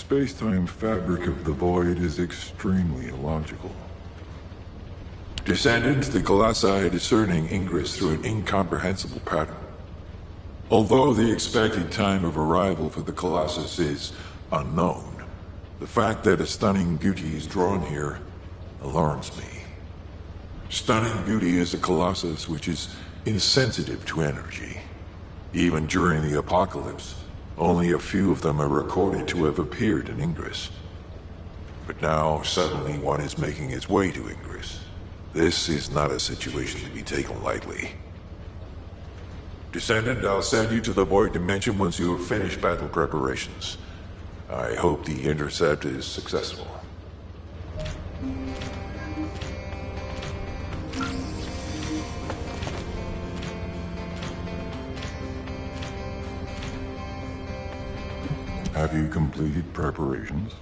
space-time fabric of the void is extremely illogical. Descendants, the Colossi are discerning ingress through an incomprehensible pattern. Although the expected time of arrival for the Colossus is unknown, the fact that a stunning beauty is drawn here alarms me. Stunning beauty is a Colossus which is insensitive to energy. Even during the apocalypse, only a few of them are recorded to have appeared in Ingress. But now, suddenly one is making its way to Ingress. This is not a situation to be taken lightly. Descendant, I'll send you to the Void Dimension once you have finished battle preparations. I hope the intercept is successful. Have you completed preparations?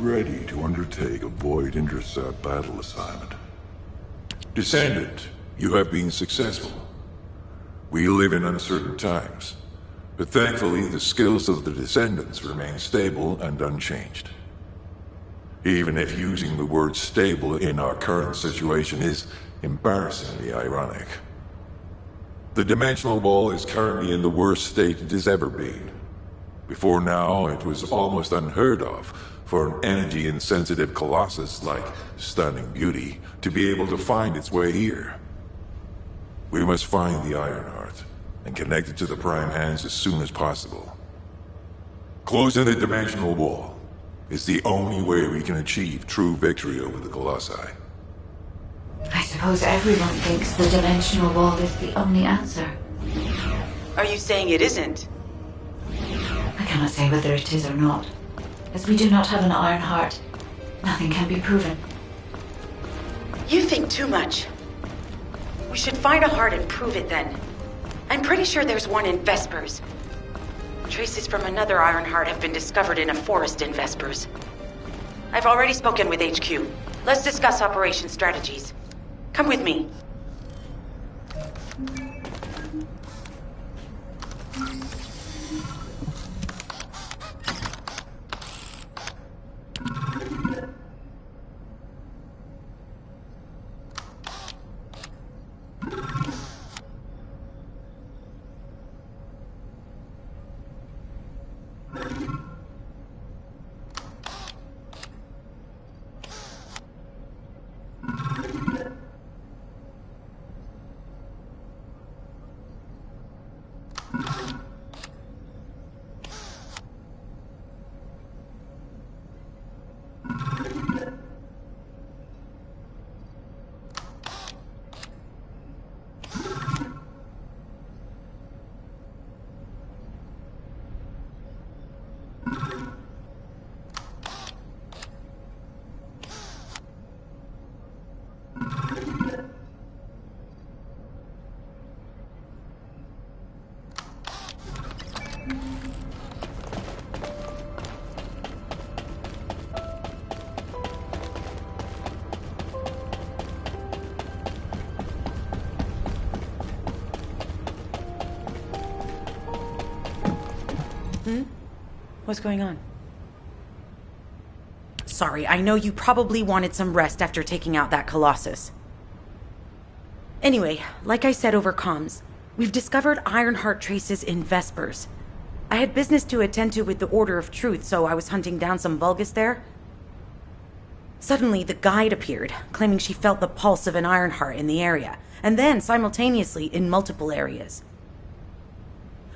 ready to undertake a void intercept battle assignment. Descendant, you have been successful. We live in uncertain times, but thankfully the skills of the Descendants remain stable and unchanged. Even if using the word stable in our current situation is embarrassingly ironic. The dimensional wall is currently in the worst state it has ever been. Before now, it was almost unheard of for an energy-insensitive colossus like Stunning Beauty to be able to find its way here. We must find the Ironheart and connect it to the Prime Hands as soon as possible. Closing the dimensional wall is the only way we can achieve true victory over the Colossi. I suppose everyone thinks the dimensional wall is the only answer. Are you saying it isn't? I cannot say whether it is or not. As we do not have an Ironheart, nothing can be proven. You think too much. We should find a heart and prove it then. I'm pretty sure there's one in Vespers. Traces from another Ironheart have been discovered in a forest in Vespers. I've already spoken with HQ. Let's discuss operation strategies. Come with me. What's going on? Sorry, I know you probably wanted some rest after taking out that Colossus. Anyway, like I said over comms, we've discovered Ironheart traces in Vespers. I had business to attend to with the Order of Truth, so I was hunting down some Vulgus there. Suddenly, the guide appeared, claiming she felt the pulse of an Ironheart in the area, and then simultaneously in multiple areas.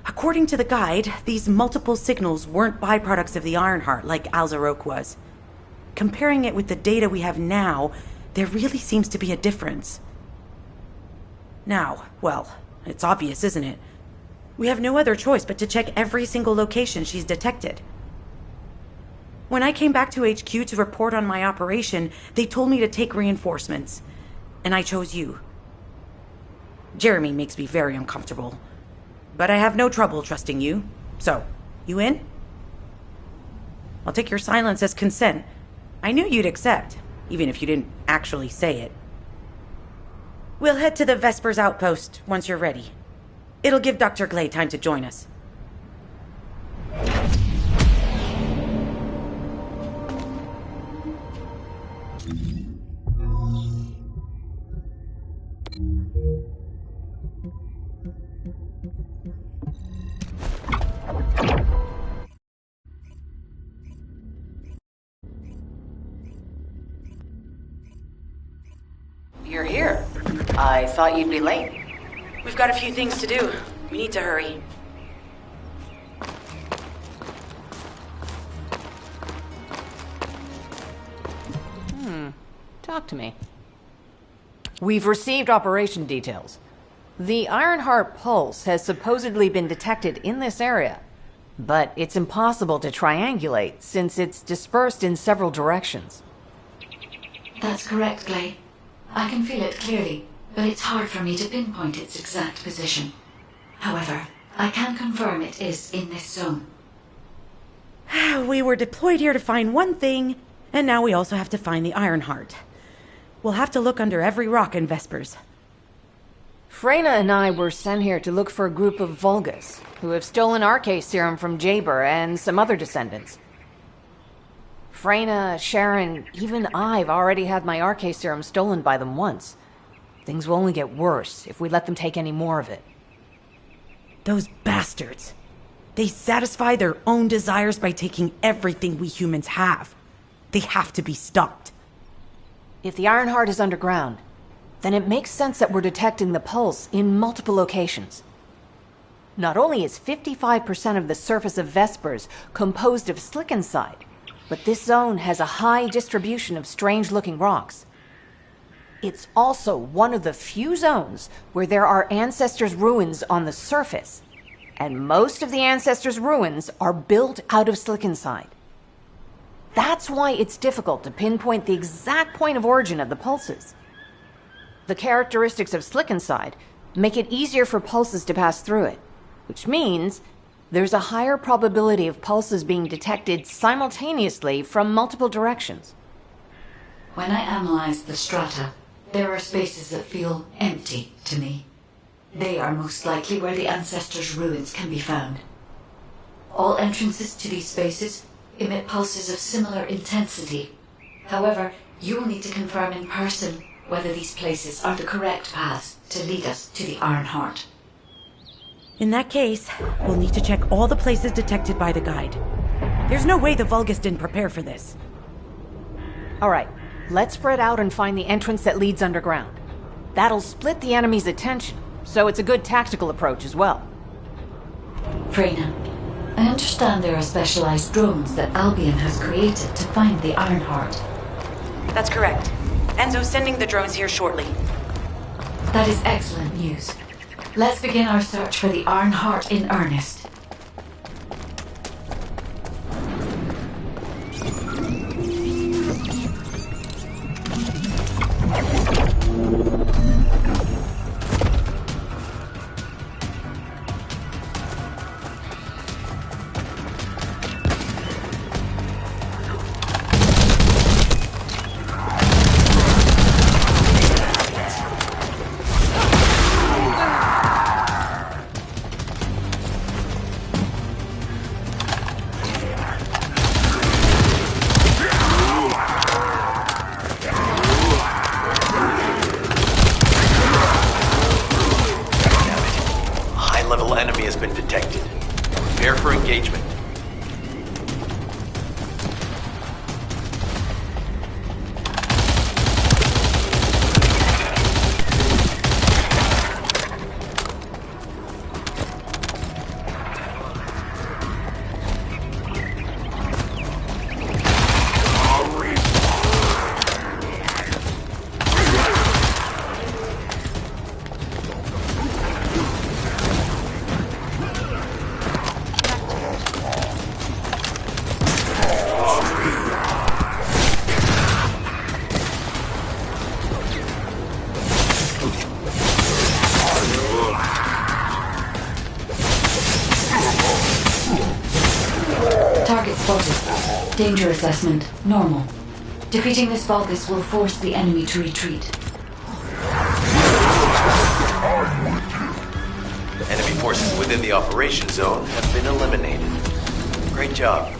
According to the guide, these multiple signals weren't byproducts of the Ironheart like Alzarok was. Comparing it with the data we have now, there really seems to be a difference. Now, well, it's obvious, isn't it? We have no other choice but to check every single location she's detected. When I came back to HQ to report on my operation, they told me to take reinforcements, and I chose you. Jeremy makes me very uncomfortable. But I have no trouble trusting you. So, you in? I'll take your silence as consent. I knew you'd accept, even if you didn't actually say it. We'll head to the Vespers outpost once you're ready. It'll give Dr. Glay time to join us. You're here. I thought you'd be late. We've got a few things to do. We need to hurry. Talk to me. We've received operation details. The Ironheart pulse has supposedly been detected in this area, but it's impossible to triangulate since it's dispersed in several directions. That's correct, Glay. I can feel it clearly, but it's hard for me to pinpoint its exact position. However, I can confirm it is in this zone. We were deployed here to find one thing, And now we also have to find the Ironheart. We'll have to look under every rock in Vespers. Freyna and I were sent here to look for a group of Vulgus, who have stolen Arcase serum from Jaber and some other descendants. Freyna, Sharon, even I've already had my Arcase serum stolen by them once. Things will only get worse if we let them take any more of it. Those bastards. They satisfy their own desires by taking everything we humans have. They have to be stopped. If the Ironheart is underground, then it makes sense that we're detecting the pulse in multiple locations. Not only is 55% of the surface of Vespers composed of slickenside, but this zone has a high distribution of strange-looking rocks. It's also one of the few zones where there are Ancestors' ruins on the surface, and most of the Ancestors' ruins are built out of slickenside. That's why it's difficult to pinpoint the exact point of origin of the pulses. The characteristics of slickenside make it easier for pulses to pass through it, which means there's a higher probability of pulses being detected simultaneously from multiple directions. When I analyze the strata, there are spaces that feel empty to me. They are most likely where the Ancestors' ruins can be found. All entrances to these spaces emit pulses of similar intensity. However, you will need to confirm in person whether these places are the correct paths to lead us to the Ironheart. In that case, we'll need to check all the places detected by the guide. There's no way the Vulgus didn't prepare for this. All right, let's spread out and find the entrance that leads underground. That'll split the enemy's attention, so it's a good tactical approach as well. Freyna, I understand there are specialized drones that Albion has created to find the Ironheart. That's correct. Enzo's sending the drones here shortly. That is excellent news. Let's begin our search for the Ironheart in earnest. Enemy has been detected. Prepare for engagement. Danger assessment, normal. Defeating this Vulgus will force the enemy to retreat. Enemy forces within the operation zone have been eliminated. Great job.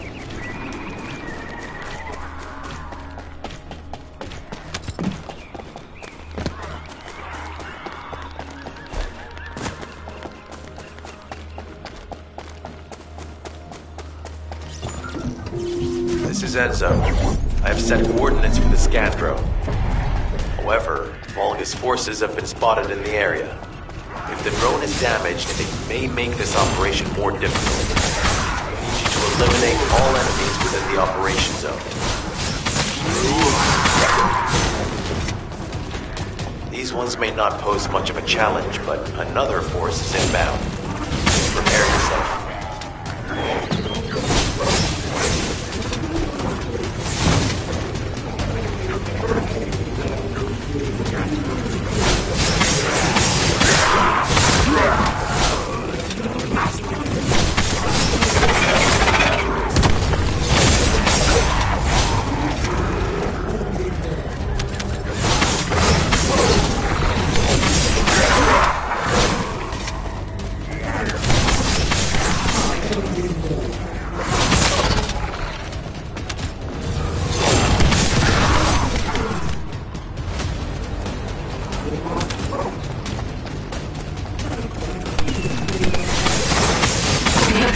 This is Enzo. I have set coordinates for the scan drone. However, Vulgus forces have been spotted in the area. If the drone is damaged, it may make this operation more difficult. I need you to eliminate all enemies within the operation zone. These ones may not pose much of a challenge, but another force is inbound. Prepare yourself.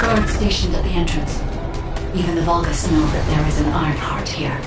guards stationed at the entrance. Even the Vulgus know that there is an Ironheart here.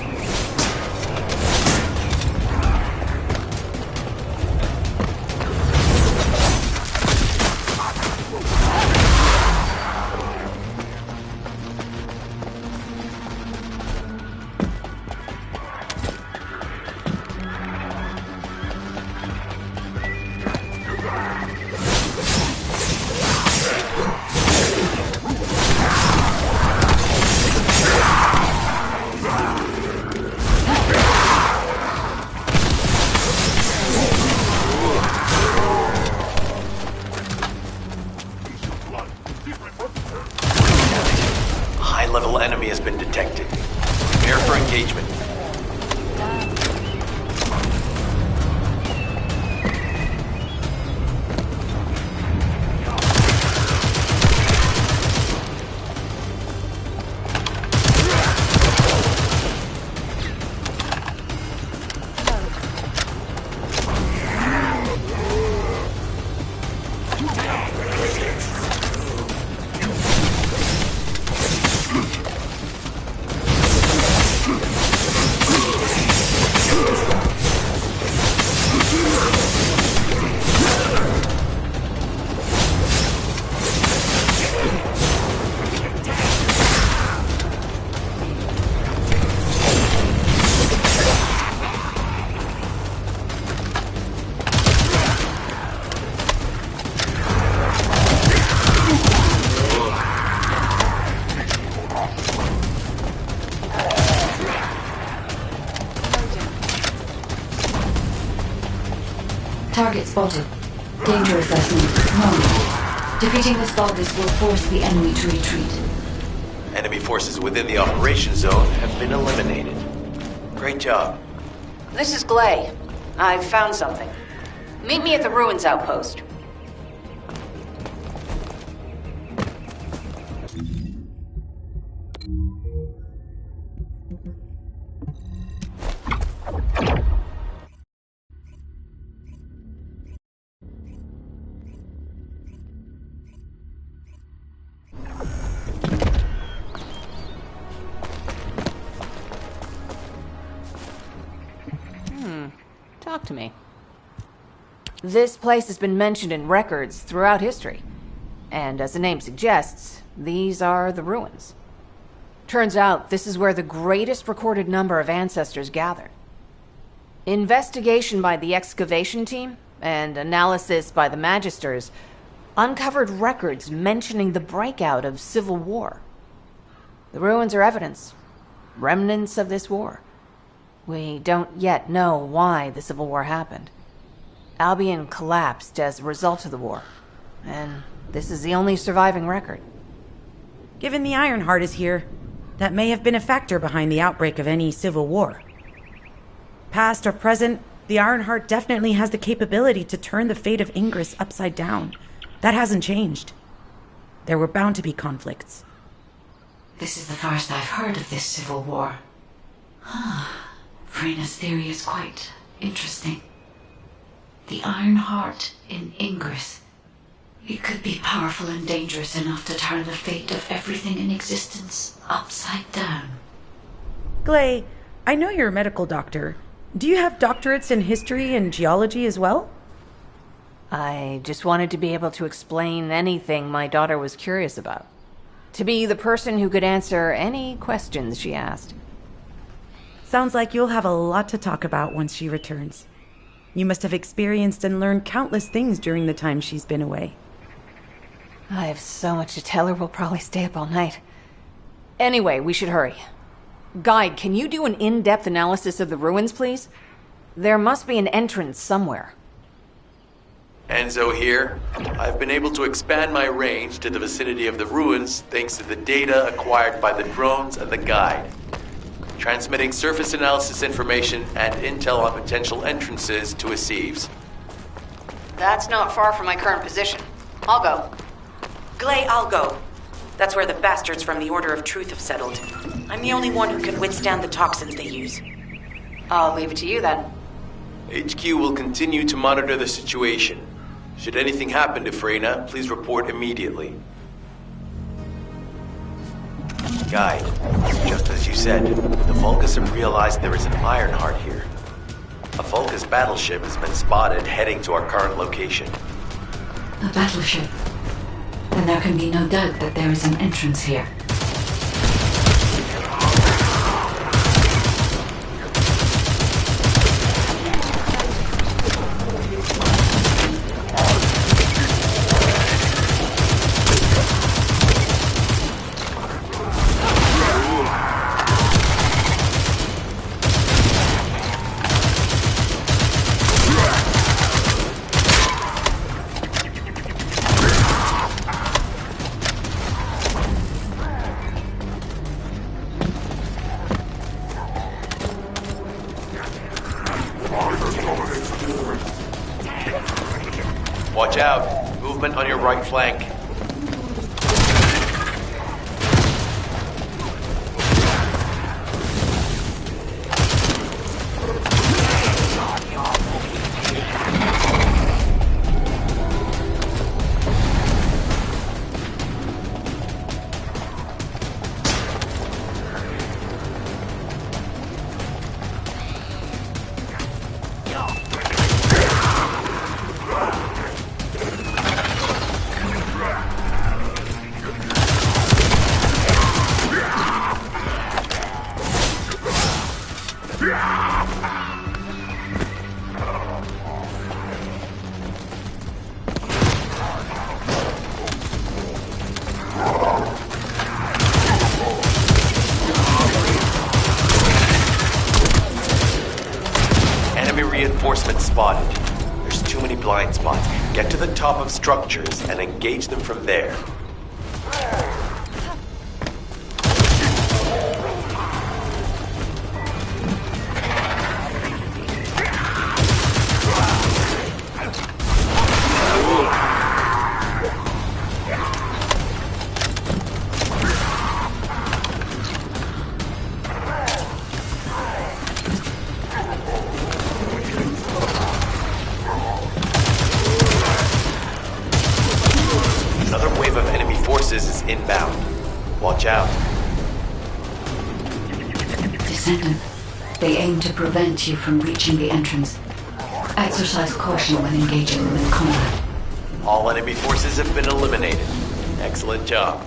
High-level enemy has been detected. Prepare for engagement. Target spotted. Danger assessment. No. Defeating this Vulgus will force the enemy to retreat. Enemy forces within the operation zone have been eliminated. Great job. This is Glay. I've found something. Meet me at the Ruins outpost. Talk to me. This place has been mentioned in records throughout history. And as the name suggests, these are the ruins. Turns out this is where the greatest recorded number of ancestors gathered. Investigation by the excavation team and analysis by the magisters uncovered records mentioning the breakout of civil war. The ruins are evidence, remnants of this war. We don't yet know why the Civil War happened. Albion collapsed as a result of the war, and this is the only surviving record. Given the Ironheart is here, that may have been a factor behind the outbreak of any civil war. Past or present, the Ironheart definitely has the capability to turn the fate of Ingress upside down. That hasn't changed. There were bound to be conflicts. This is the first I've heard of this civil war. Frena's theory is quite interesting. The Ironheart in Ingress. It could be powerful and dangerous enough to turn the fate of everything in existence upside down. Glay, I know you're a medical doctor. Do you have doctorates in history and geology as well? I just wanted to be able to explain anything my daughter was curious about. To be the person who could answer any questions she asked. Sounds like you'll have a lot to talk about once she returns. You must have experienced and learned countless things during the time she's been away. I have so much to tell her we'll probably stay up all night. Anyway, we should hurry. Guide, can you do an in-depth analysis of the ruins, please? There must be an entrance somewhere. Enzo here. I've been able to expand my range to the vicinity of the ruins thanks to the data acquired by the drones and the guide. Transmitting surface analysis information and intel on potential entrances to Aceves. That's not far from my current position. I'll go. Glay, I'll go. That's where the bastards from the Order of Truth have settled. I'm the only one who can withstand the toxins they use. I'll leave it to you then. HQ will continue to monitor the situation. Should anything happen to Freyna, please report immediately. guide. Just as you said, the Vulgus have realized there is an Ironheart here. A Vulgus battleship has been spotted heading to our current location. A battleship. Then there can be no doubt that there is an entrance here. Watch out. Movement on your right flank. Reinforcements spotted. There's too many blind spots. Get to the top of structures and engage them from there. Is inbound. Watch out. Descendant, they aim to prevent you from reaching the entrance. Exercise caution when engaging them in combat. All enemy forces have been eliminated. Excellent job.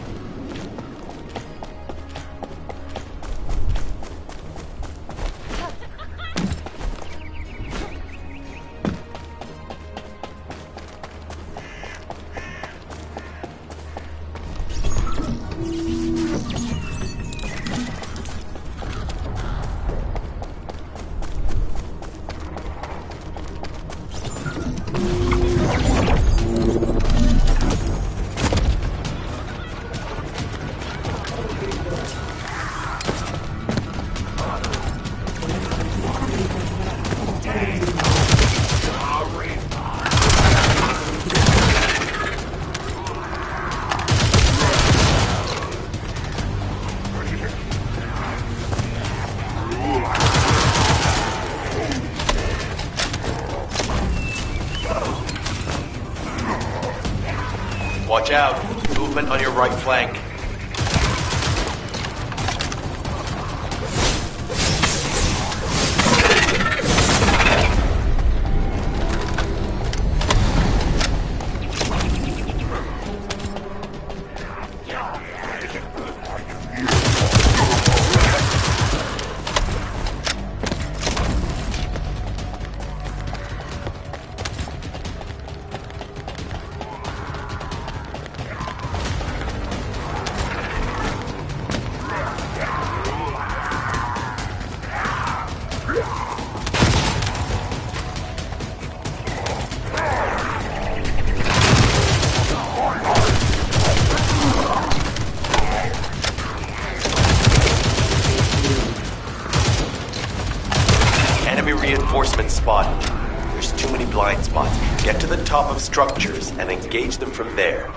Watch out. Movement on your right flank. Reinforcements spotted. There's too many blind spots. Get to the top of structures and engage them from there.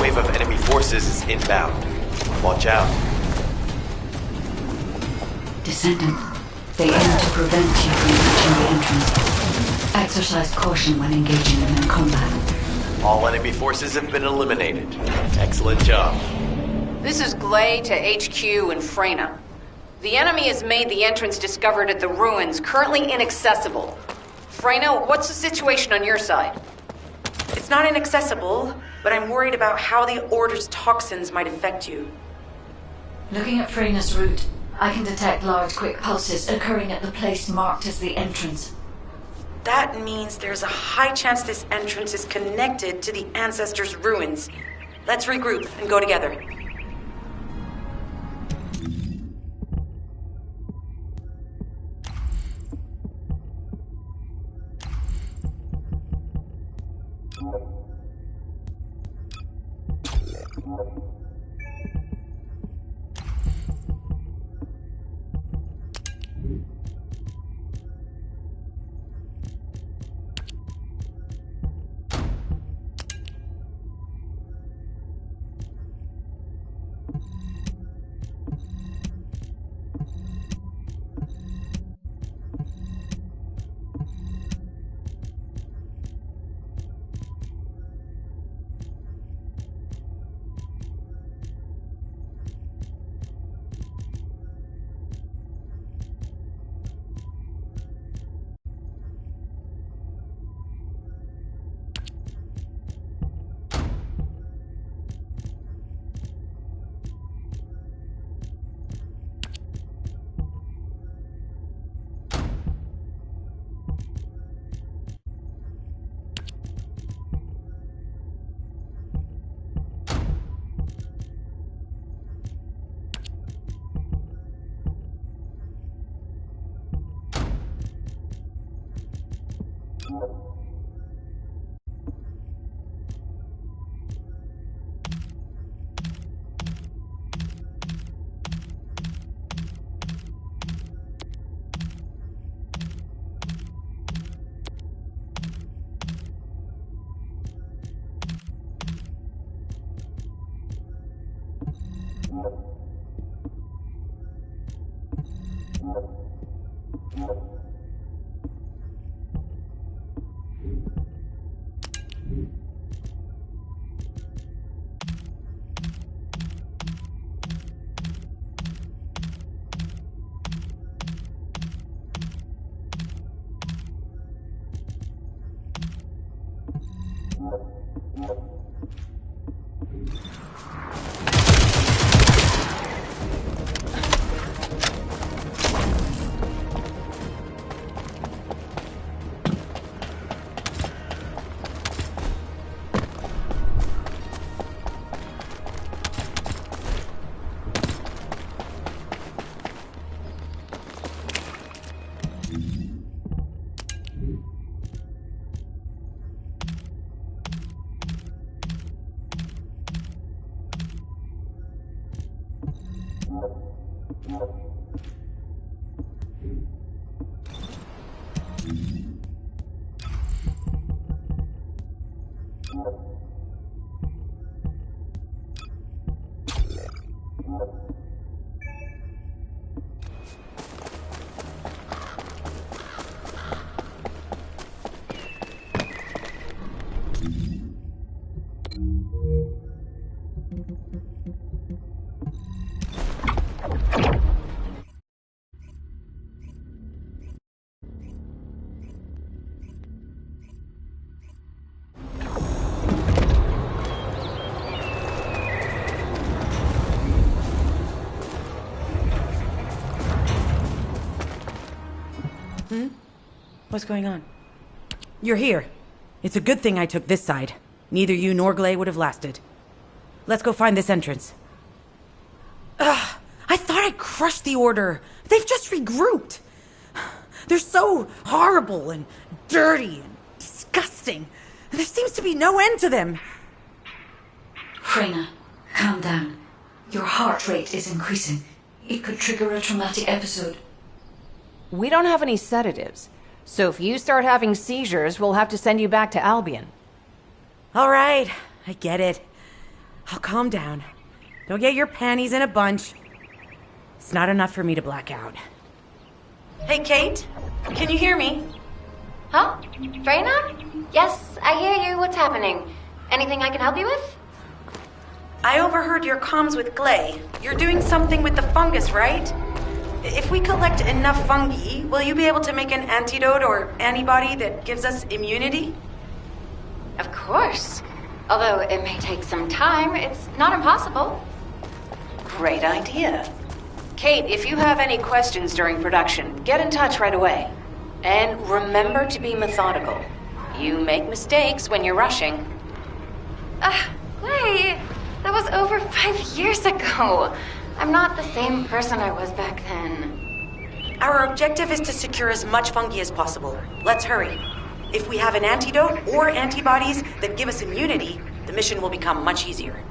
wave of enemy forces is inbound. Watch out. Descendant, they aim to prevent you from reaching the entrance. Exercise caution when engaging them in combat. All enemy forces have been eliminated. Excellent job. This is Glay to HQ in Freyna. The enemy has made the entrance discovered at the ruins currently inaccessible. Freyna, what's the situation on your side? It's not inaccessible, but I'm worried about how the Order's toxins might affect you. Looking at Freyna's route, I can detect large quick pulses occurring at the place marked as the entrance. That means there's a high chance this entrance is connected to the Ancestors' ruins. Let's regroup and go together. What's going on? You're here. It's a good thing I took this side. Neither you nor Glay would have lasted. Let's go find this entrance. Ugh, I thought I crushed the Order. They've just regrouped. They're so horrible and dirty and disgusting. There seems to be no end to them. Freyna, calm down. Your heart rate is increasing. It could trigger a traumatic episode. We don't have any sedatives, so if you start having seizures, we'll have to send you back to Albion. All right, I get it. I'll calm down. Don't get your panties in a bunch. It's not enough for me to black out. Hey, Kate? Can you hear me? Huh? Freyna? Yes, I hear you. What's happening? Anything I can help you with? I overheard your comms with Glay. You're doing something with the fungus, right? If we collect enough fungi, will you be able to make an antidote or antibody that gives us immunity? Of course. Although it may take some time, it's not impossible. Great idea. Kate, if you have any questions during production, get in touch right away. And remember to be methodical. You make mistakes when you're rushing. Wait, that was over 5 years ago. I'm not the same person I was back then. Our objective is to secure as much fungi as possible. Let's hurry. If we have an antidote or antibodies that give us immunity, the mission will become much easier.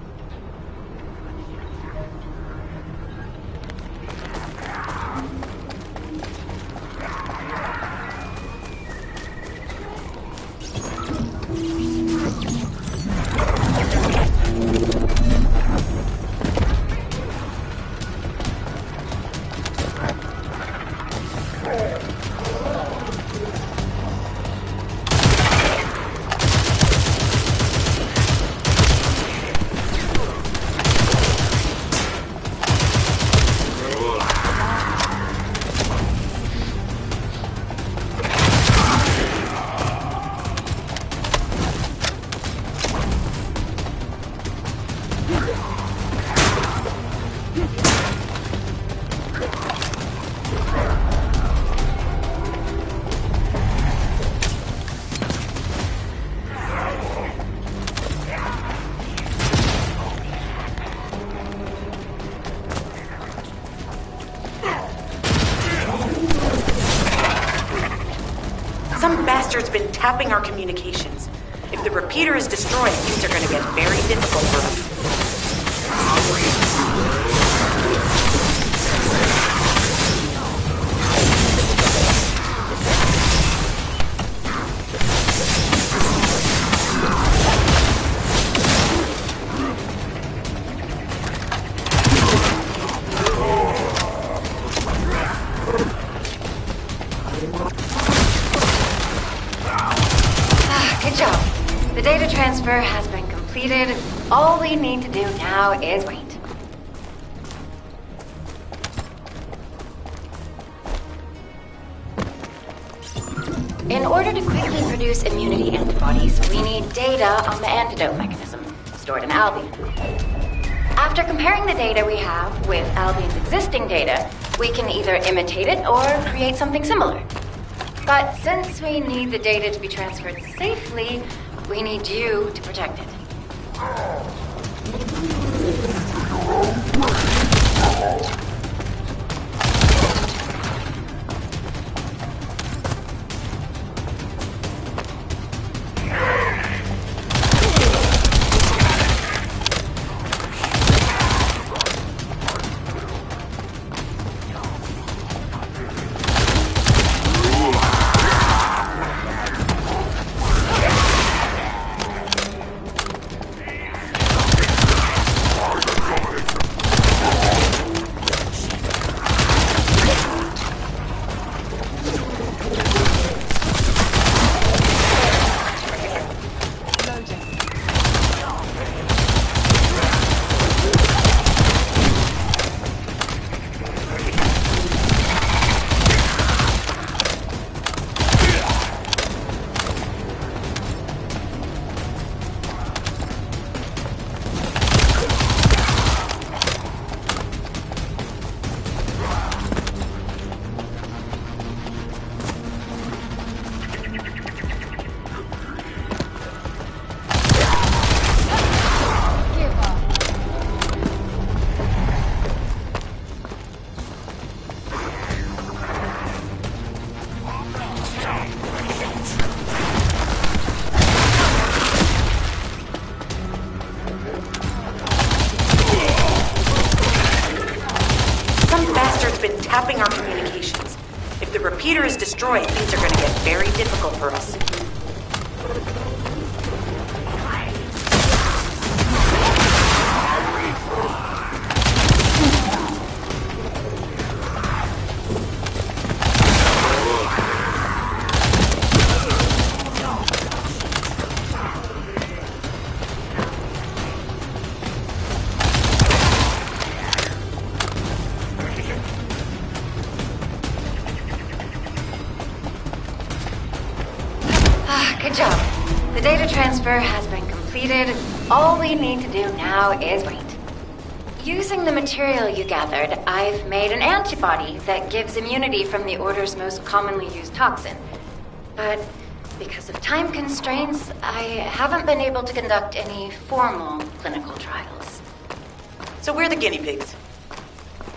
Some bastard's been tapping our communications. If the repeater is destroyed, things are gonna get very difficult for us. Good job. The data transfer has been completed. All we need to do now is wait. In order to quickly produce immunity antibodies, we need data on the antidote mechanism stored in Albion. After comparing the data we have with Albion's existing data, we can either imitate it or create something similar. But since we need the data to be transferred safely, we need you to protect it. tapping our communications. If the repeater is destroyed, things are going to get very difficult for us. Good job. The data transfer has been completed. All we need to do now is wait. Using the material you gathered, I've made an antibody that gives immunity from the Order's most commonly used toxin. But because of time constraints, I haven't been able to conduct any formal clinical trials. So we're the guinea pigs.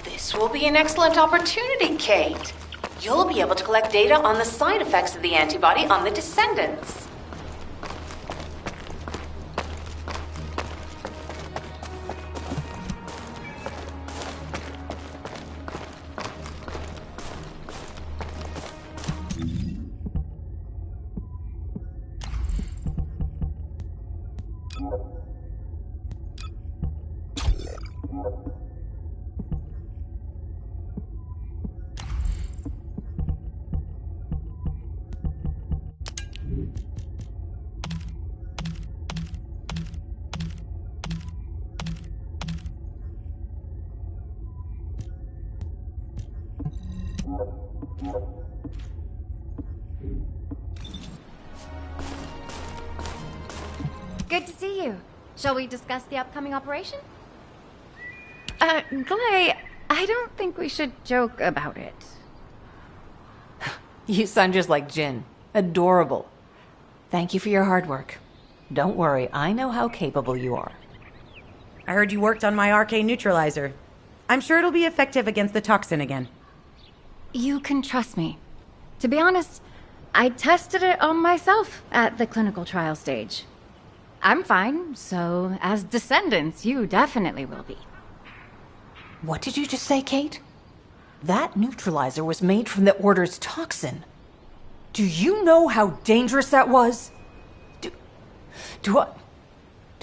This will be an excellent opportunity, Kate. You'll be able to collect data on the side effects of the antibody on the descendants. Good to see you. Shall we discuss the upcoming operation? Glay, I don't think we should joke about it. You sound just like Jin. Adorable. Thank you for your hard work. Don't worry, I know how capable you are. I heard you worked on my arcane neutralizer. I'm sure it'll be effective against the toxin again. You can trust me. To be honest, I tested it on myself at the clinical trial stage. I'm fine, so as descendants, you definitely will be. What did you just say, Kate? That neutralizer was made from the Order's toxin. Do you know how dangerous that was? Do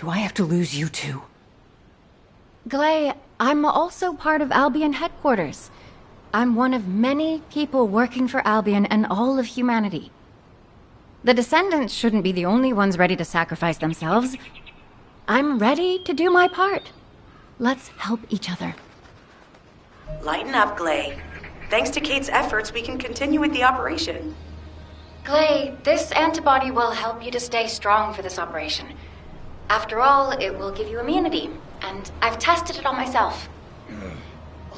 I have to lose you too? Glay, I'm also part of Albion headquarters. I'm one of many people working for Albion and all of humanity. The descendants shouldn't be the only ones ready to sacrifice themselves. I'm ready to do my part. Let's help each other. Lighten up, Glay. Thanks to Kate's efforts, we can continue with the operation. Glay, this antibody will help you to stay strong for this operation. After all, it will give you immunity, and I've tested it on myself.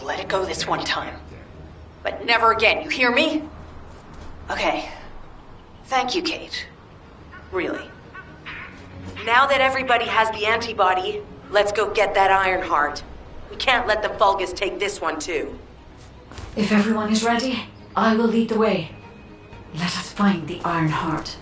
Let it go this one time. But never again, you hear me? Okay. Thank you, Kate. Really. Now that everybody has the antibody, let's go get that Iron Heart. We can't let the Vulgus take this one too. If everyone is ready, I will lead the way. Let us find the Iron Heart.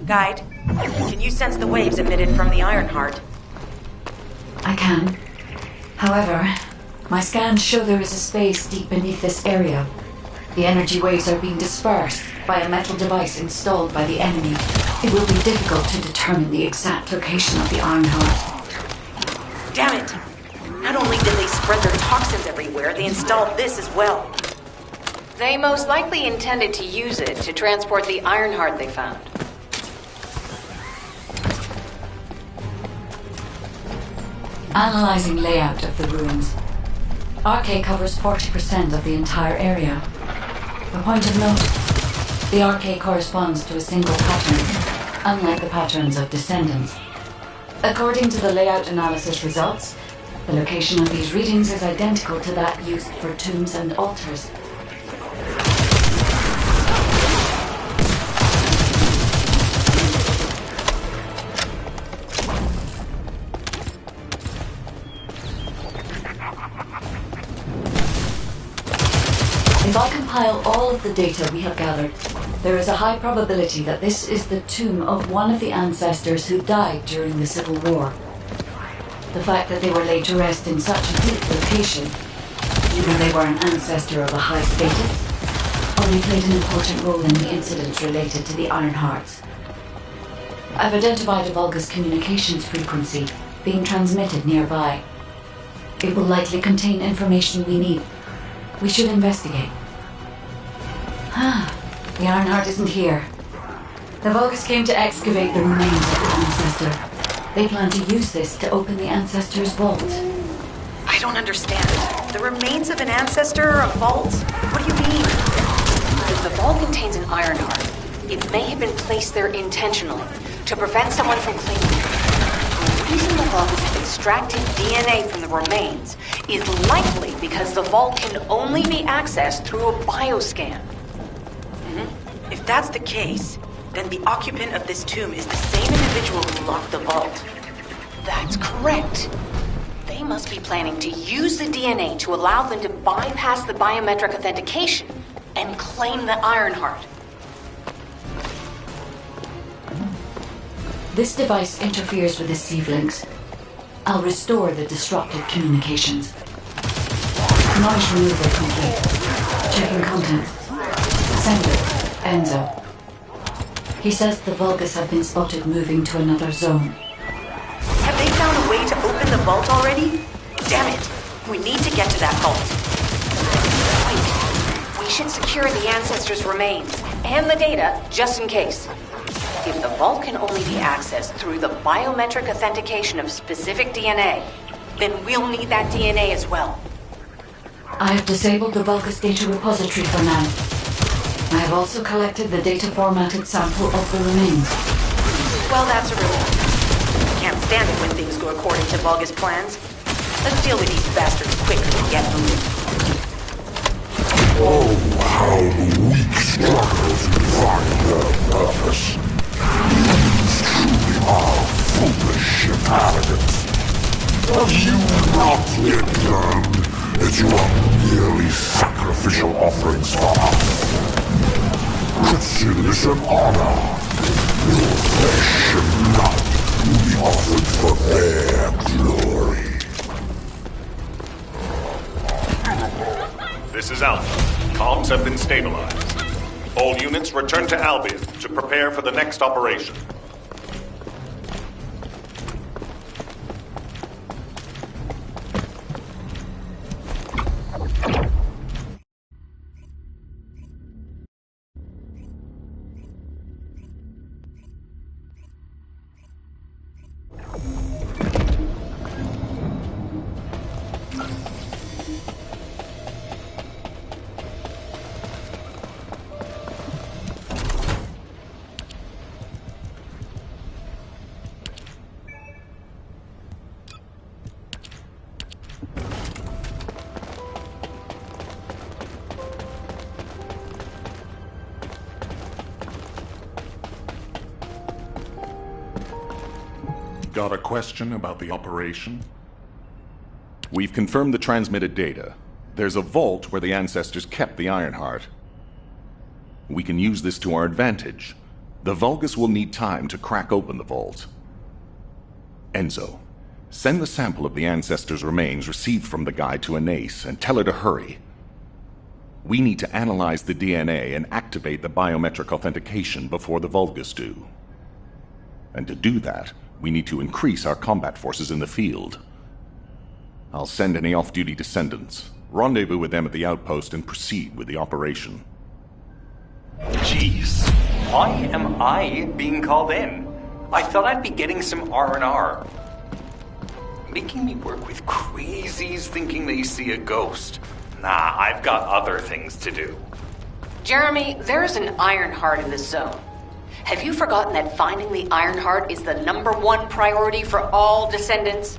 Guide, can you sense the waves emitted from the Iron Heart? I can. However, my scans show there is a space deep beneath this area. The energy waves are being dispersed by a metal device installed by the enemy. It will be difficult to determine the exact location of the Iron Heart. Damn it! Not only did they spread their toxins everywhere, they installed this as well. They most likely intended to use it to transport the Iron Heart they found. Analyzing layout of the ruins. RK covers 40% of the entire area. A point of note, the RK corresponds to a single pattern, unlike the patterns of Descendants. According to the layout analysis results, the location of these readings is identical to that used for tombs and altars. If I compile all of the data we have gathered, there is a high probability that this is the tomb of one of the ancestors who died during the Civil War. The fact that they were laid to rest in such a deep location, either they were an ancestor of a high status, or they played an important role in the incidents related to the Iron Hearts. I've identified a Vulgus communications frequency being transmitted nearby. It will likely contain information we need. We should investigate. The Ironheart isn't here. The Vulgus came to excavate the remains of the ancestor. They plan to use this to open the ancestor's vault. I don't understand. The remains of an ancestor or a vault? What do you mean? If the vault contains an Ironheart, it may have been placed there intentionally to prevent someone from claiming it. The reason the Vulgus have extracted DNA from the remains is likely because the vault can only be accessed through a bioscan. If that's the case, then the occupant of this tomb is the same individual who locked the vault. That's correct. They must be planning to use the DNA to allow them to bypass the biometric authentication and claim the Ironheart. This device interferes with the sieve links. I'll restore the disrupted communications. Noise removal complete. Checking contents. Sender, Enzo. He says the Vulgus have been spotted moving to another zone. Have they found a way to open the vault already? Damn it! We need to get to that vault. Wait, we should secure the ancestors' remains and the data just in case. If the vault can only be accessed through the biometric authentication of specific DNA, then we'll need that DNA as well. I have disabled the Vulgus data repository for now. I have also collected the data formatted sample of the remains. Well, that's a relief. Can't stand it when things go according to Vulgus plans. Let's deal with these bastards quickly and get moving. Oh, how the weak struggle to find their purpose. These truly are foolish and arrogant. Have you not yet learned that you are merely sacrificial offerings for us? Consider this an honor. Your flesh and blood will be offered for their glory. This is Alpha. Comms have been stabilized. All units return to Albion to prepare for the next operation. Got a question about the operation? We've confirmed the transmitted data. There's a vault where the ancestors kept the Ironheart. We can use this to our advantage. The Vulgus will need time to crack open the vault. Enzo, send the sample of the ancestors' remains received from the guide to Anais and tell her to hurry. We need to analyze the DNA and activate the biometric authentication before the Vulgus do. And to do that, we need to increase our combat forces in the field. I'll send any off-duty descendants, rendezvous with them at the outpost, and proceed with the operation. Jeez, why am I being called in? I thought I'd be getting some R&R. Making me work with crazies thinking they see a ghost. Nah, I've got other things to do. Jeremy, there's an Ironheart in this zone. Have you forgotten that finding the Ironheart is the #1 priority for all Descendants?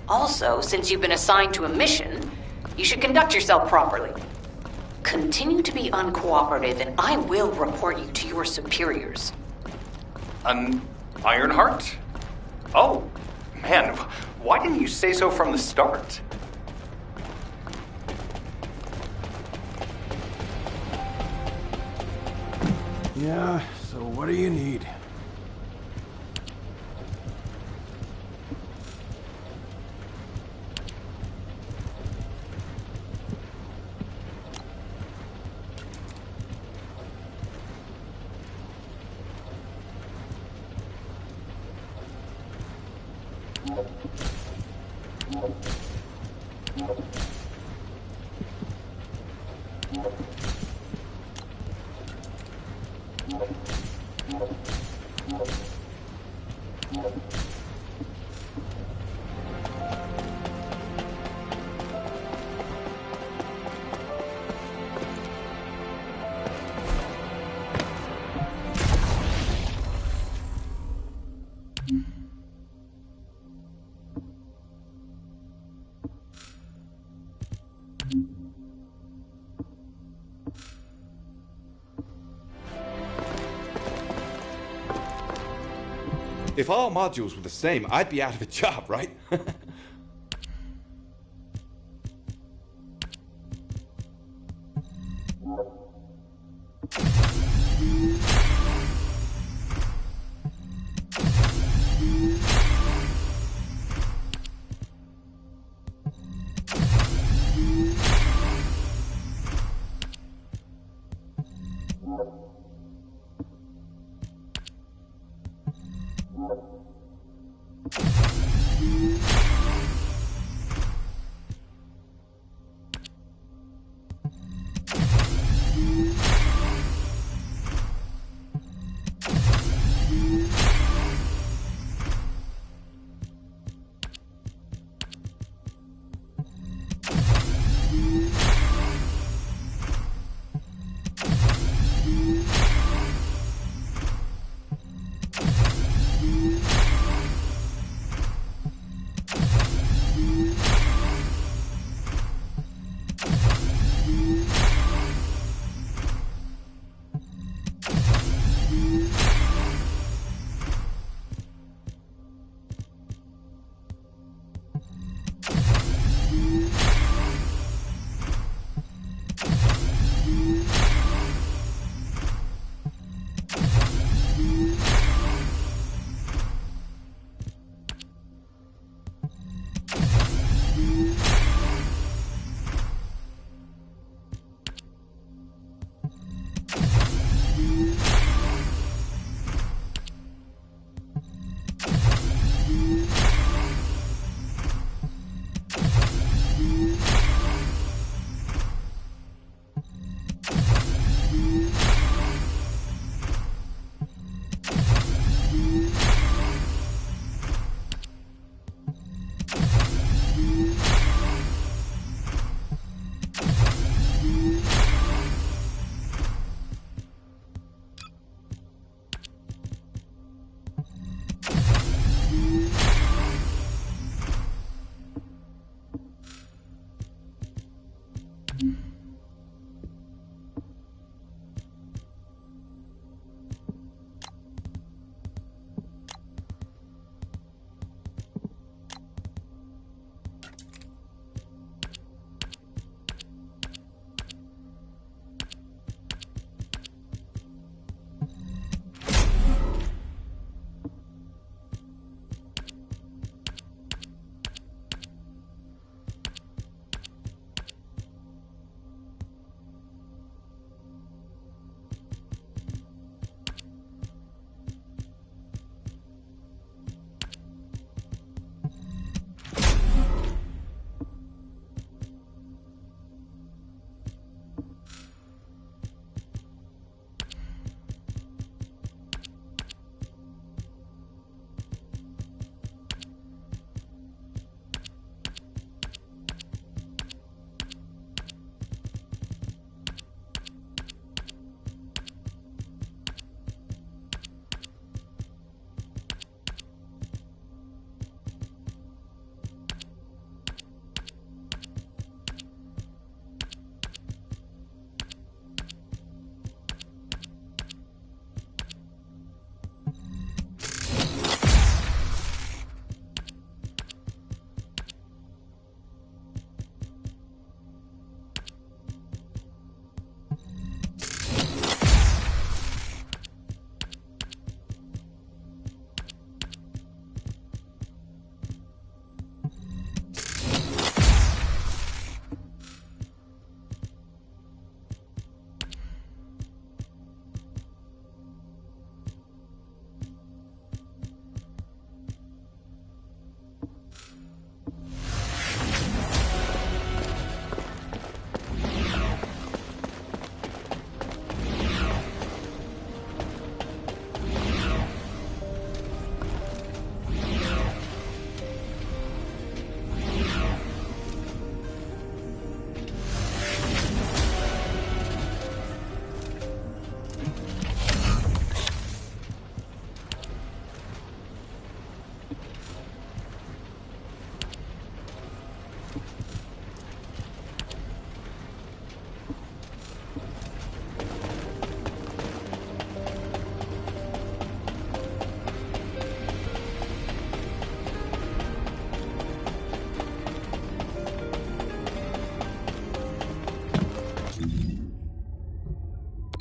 Also, since you've been assigned to a mission, you should conduct yourself properly. Continue to be uncooperative and I will report you to your superiors. An Ironheart? Oh, man, why didn't you say so from the start? Yeah, so what do you need? If all modules were the same, I'd be out of a job, right?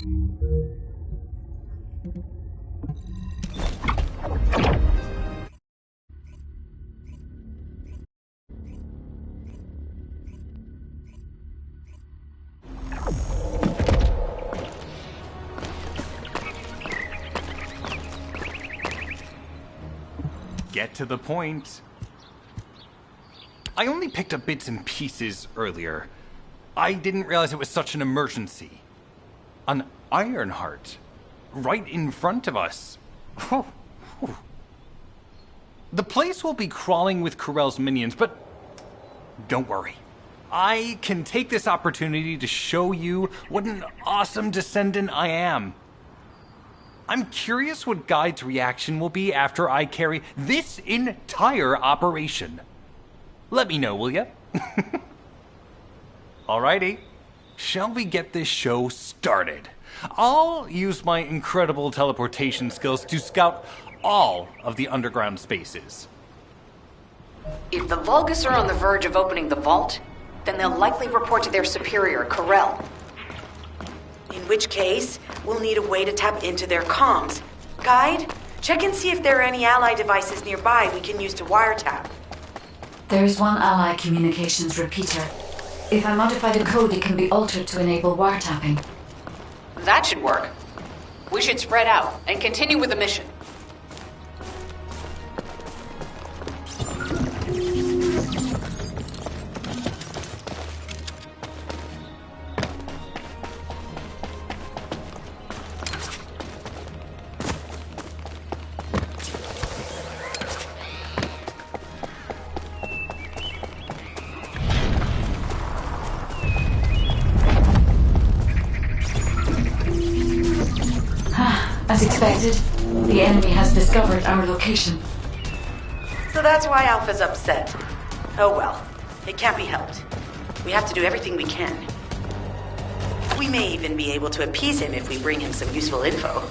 Get to the point. I only picked up bits and pieces earlier. I didn't realize it was such an emergency. An Ironheart. Right in front of us. The place will be crawling with Corell's minions, but don't worry. I can take this opportunity to show you what an awesome descendant I am. I'm curious what Guide's reaction will be after I carry this entire operation. Let me know, will ya? Alrighty. Shall we get this show started? I'll use my incredible teleportation skills to scout all of the underground spaces. If the Vulgus are on the verge of opening the vault, then they'll likely report to their superior, Corell. In which case, we'll need a way to tap into their comms. Guide, check and see if there are any ally devices nearby we can use to wiretap. There is one ally communications repeater. If I modify the code, it can be altered to enable wiretapping. That should work. We should spread out and continue with the mission. As expected, the enemy has discovered our location. So that's why Alpha's upset. Oh well, it can't be helped. We have to do everything we can. We may even be able to appease him if we bring him some useful info.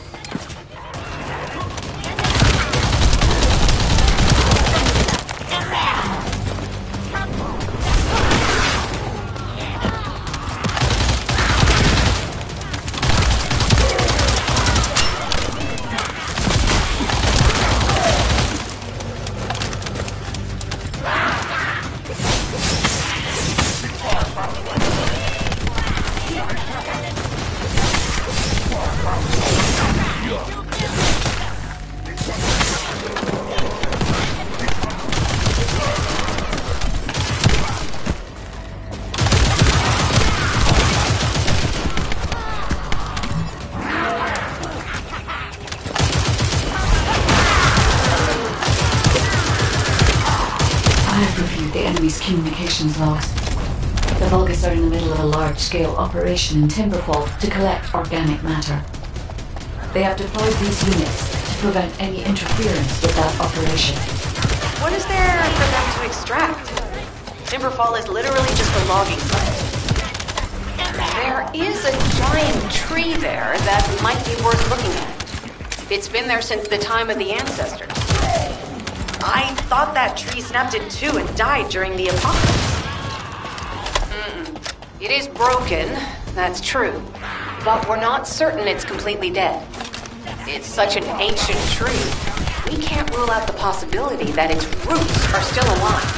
Communications logs. The Vulgus are in the middle of a large-scale operation in Timberfall to collect organic matter. They have deployed these units to prevent any interference with that operation. What is there for them to extract? Timberfall is literally just a logging site. There is a giant tree there that might be worth looking at. It's been there since the time of the ancestors. I thought that tree snapped in two and died during the apocalypse. It is broken, that's true. But we're not certain it's completely dead. It's such an ancient tree, we can't rule out the possibility that its roots are still alive.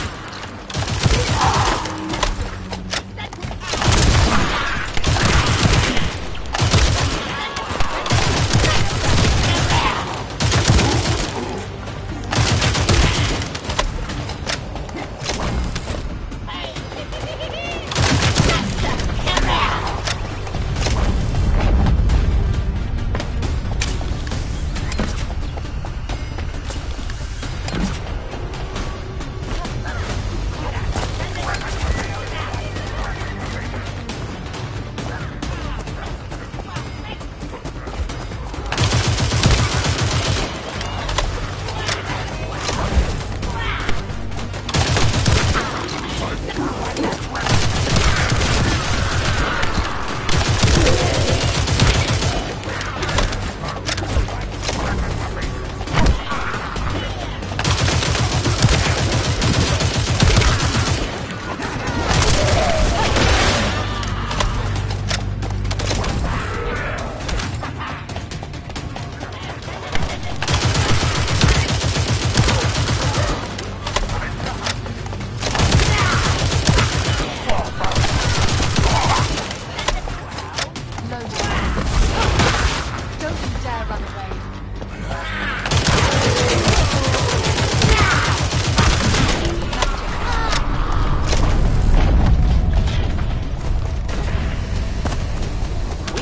We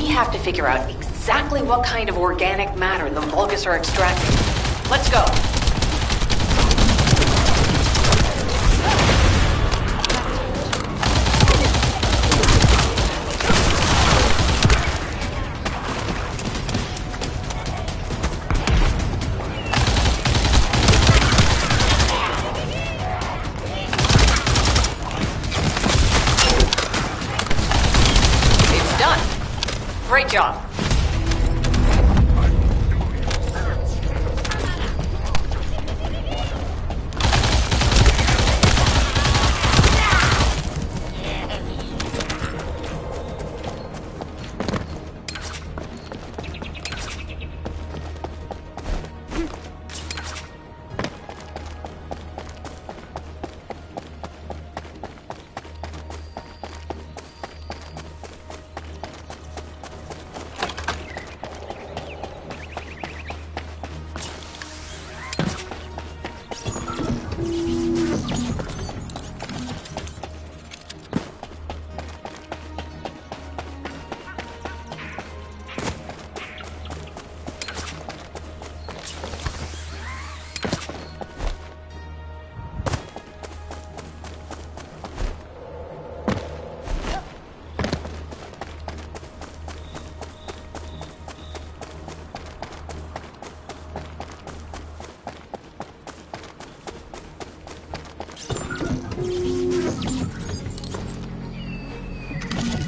have to figure out exactly what kind of organic matter the Vulgus are extracting. Let's go. It's done. Great job.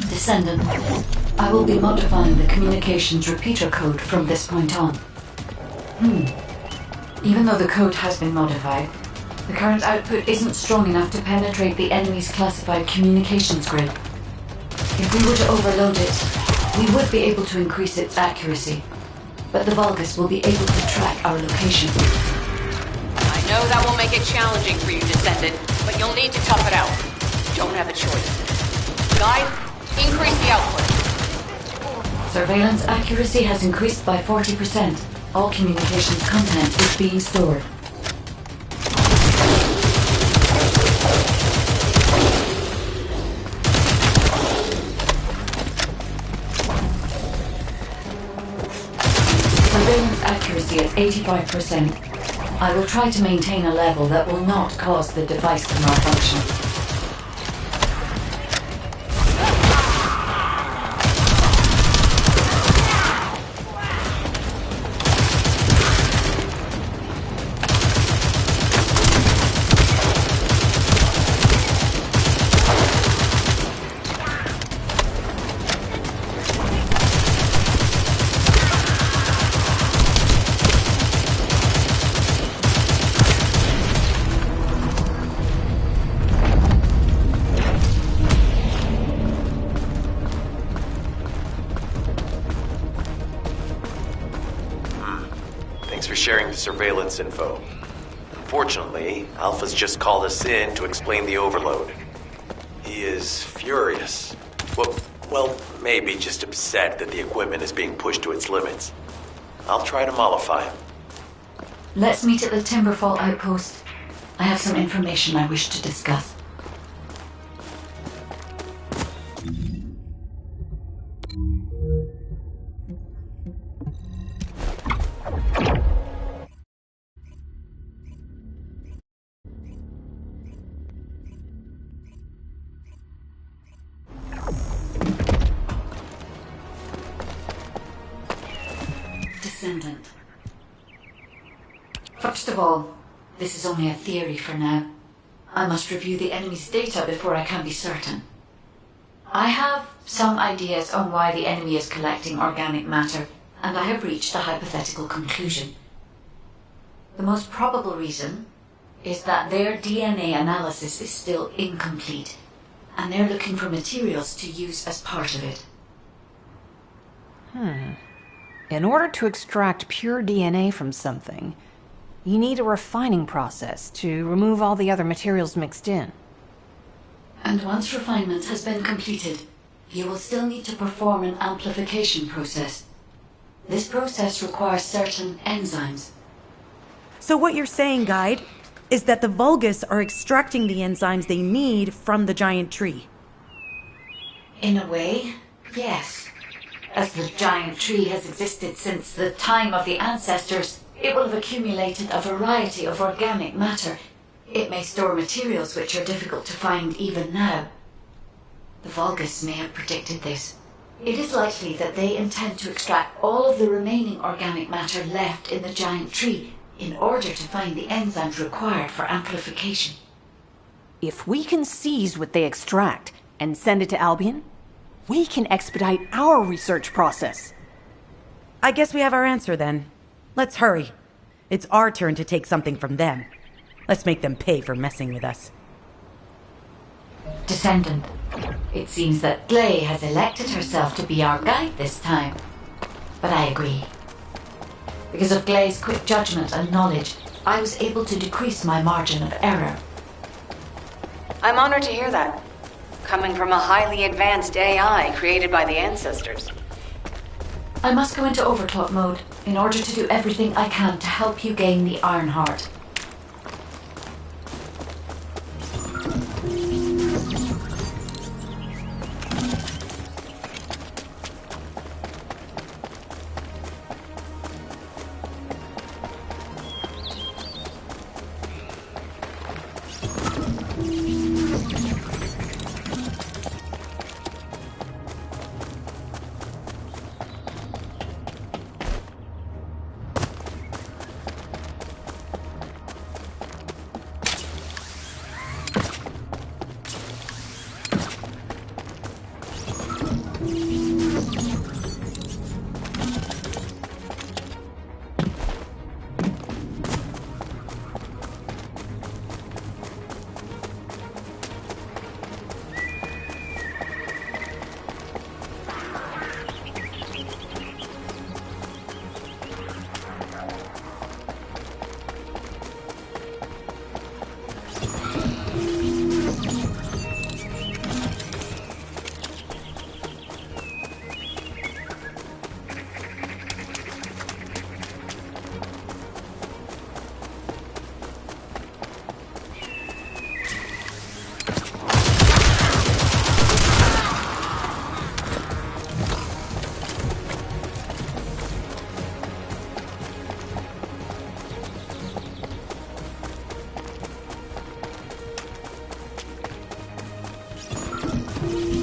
Descendant, I will be modifying the communications repeater code from this point on. Even though the code has been modified, the current output isn't strong enough to penetrate the enemy's classified communications grid. If we were to overload it, we would be able to increase its accuracy, but the Vulgus will be able to track our location. I know that will make it challenging for you, Descendant, but you'll need to tough it out. You don't have a choice. Guide, increase the output. Surveillance accuracy has increased by 40%. All communications content is being stored. Surveillance accuracy at 85%. I will try to maintain a level that will not cause the device to malfunction. Thanks for sharing the surveillance info. Unfortunately, Alpha's just called us in to explain the overload. He is furious. Well, maybe just upset that the equipment is being pushed to its limits. I'll try to mollify him. Let's meet at the Timberfall outpost. I have some information I wish to discuss. Descendant. First of all, this is only a theory for now. I must review the enemy's data before I can be certain. I have some ideas on why the enemy is collecting organic matter, and I have reached a hypothetical conclusion. The most probable reason is that their DNA analysis is still incomplete, and they're looking for materials to use as part of it. In order to extract pure DNA from something, you need a refining process to remove all the other materials mixed in. And once refinement has been completed, you will still need to perform an amplification process. This process requires certain enzymes. So what you're saying, Guide, is that the Vulgus are extracting the enzymes they need from the giant tree. In a way, yes. As the giant tree has existed since the time of the ancestors, it will have accumulated a variety of organic matter. It may store materials which are difficult to find even now. The Vulgus may have predicted this. It is likely that they intend to extract all of the remaining organic matter left in the giant tree in order to find the enzymes required for amplification. If we can seize what they extract and send it to Albion, we can expedite our research process. I guess we have our answer then. Let's hurry. It's our turn to take something from them. Let's make them pay for messing with us. Descendant, it seems that Gley has elected herself to be our guide this time. But I agree. Because of Gley's quick judgment and knowledge, I was able to decrease my margin of error. I'm honored to hear that. Coming from a highly advanced AI created by the ancestors. I must go into overclock mode in order to do everything I can to help you gain the Iron Heart.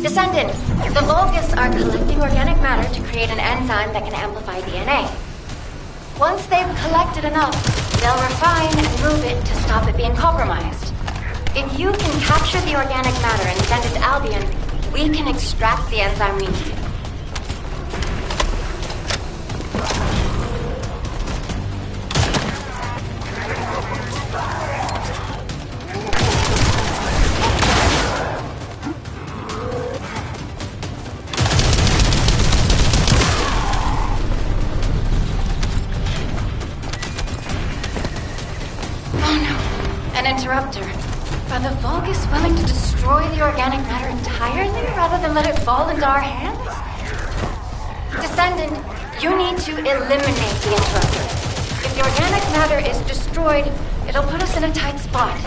Descendant, the Vulgus are collecting organic matter to create an enzyme that can amplify DNA. Once they've collected enough, they'll refine and move it to stop it being compromised. If you can capture the organic matter and send it to Albion, we can extract the enzyme we need. Interrupter. Are the Vulgus willing to destroy the organic matter entirely rather than let it fall into our hands? Descendant, you need to eliminate the interrupter. If the organic matter is destroyed, it'll put us in a tight spot.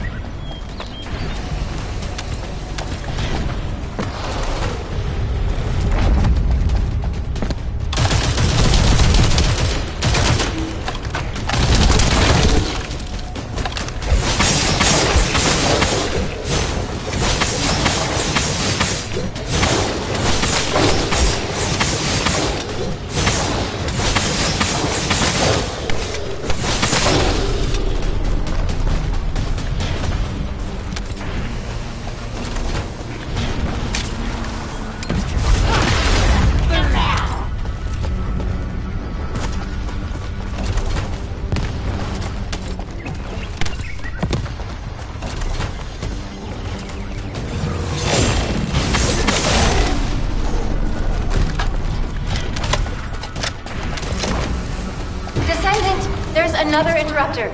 There's another interrupter.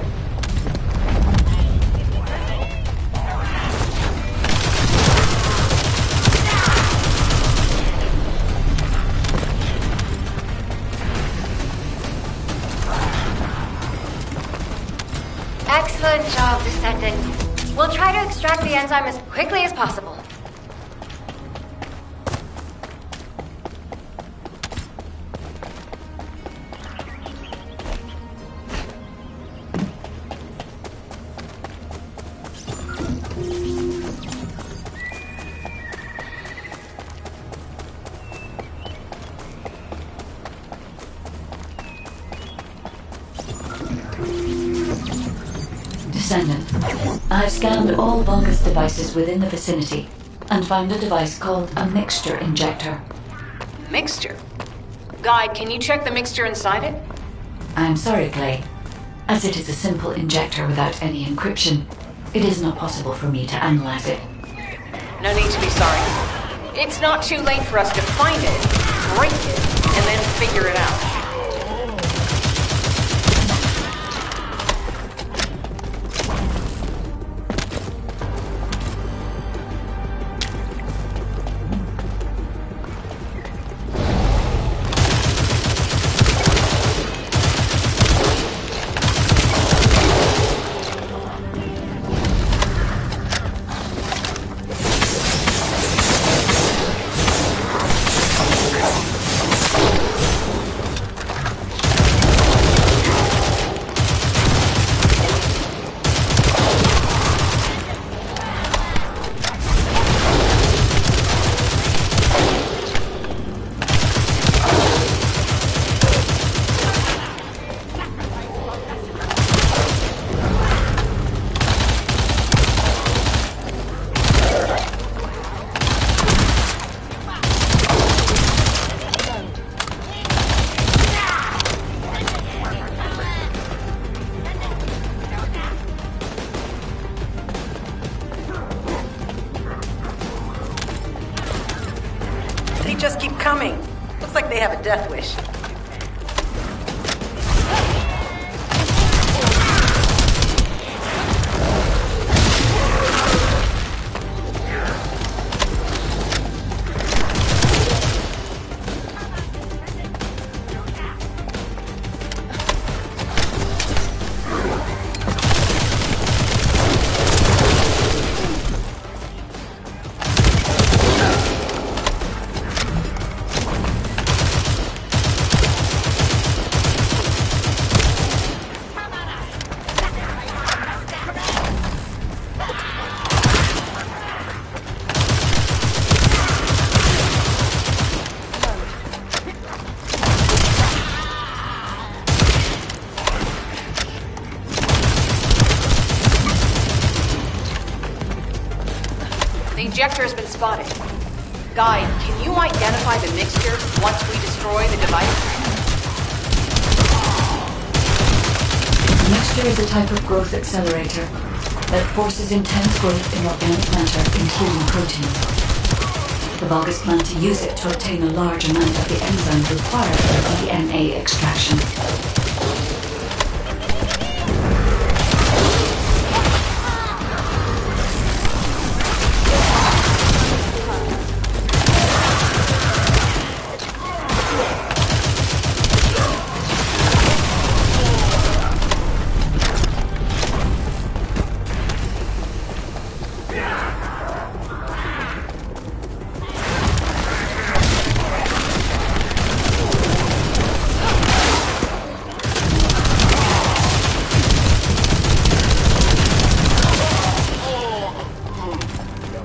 Excellent job, Descendant. We'll try to extract the enzyme as quickly as possible. Descendant, I've scanned all Vulgus devices within the vicinity and found a device called a mixture injector. Mixture? Guide, can you check the mixture inside it? I'm sorry, Clay. As it is a simple injector without any encryption, it is not possible for me to analyze it. No need to be sorry. It's not too late for us to find it, break it, and then figure it out. They just keep coming. Looks like they have a death wish. The injector has been spotted. Guide, can you identify the mixture once we destroy the device? The mixture is a type of growth accelerator that forces intense growth in organic matter, including protein. The Vulgus plan to use it to obtain a large amount of the enzymes required for DNA extraction.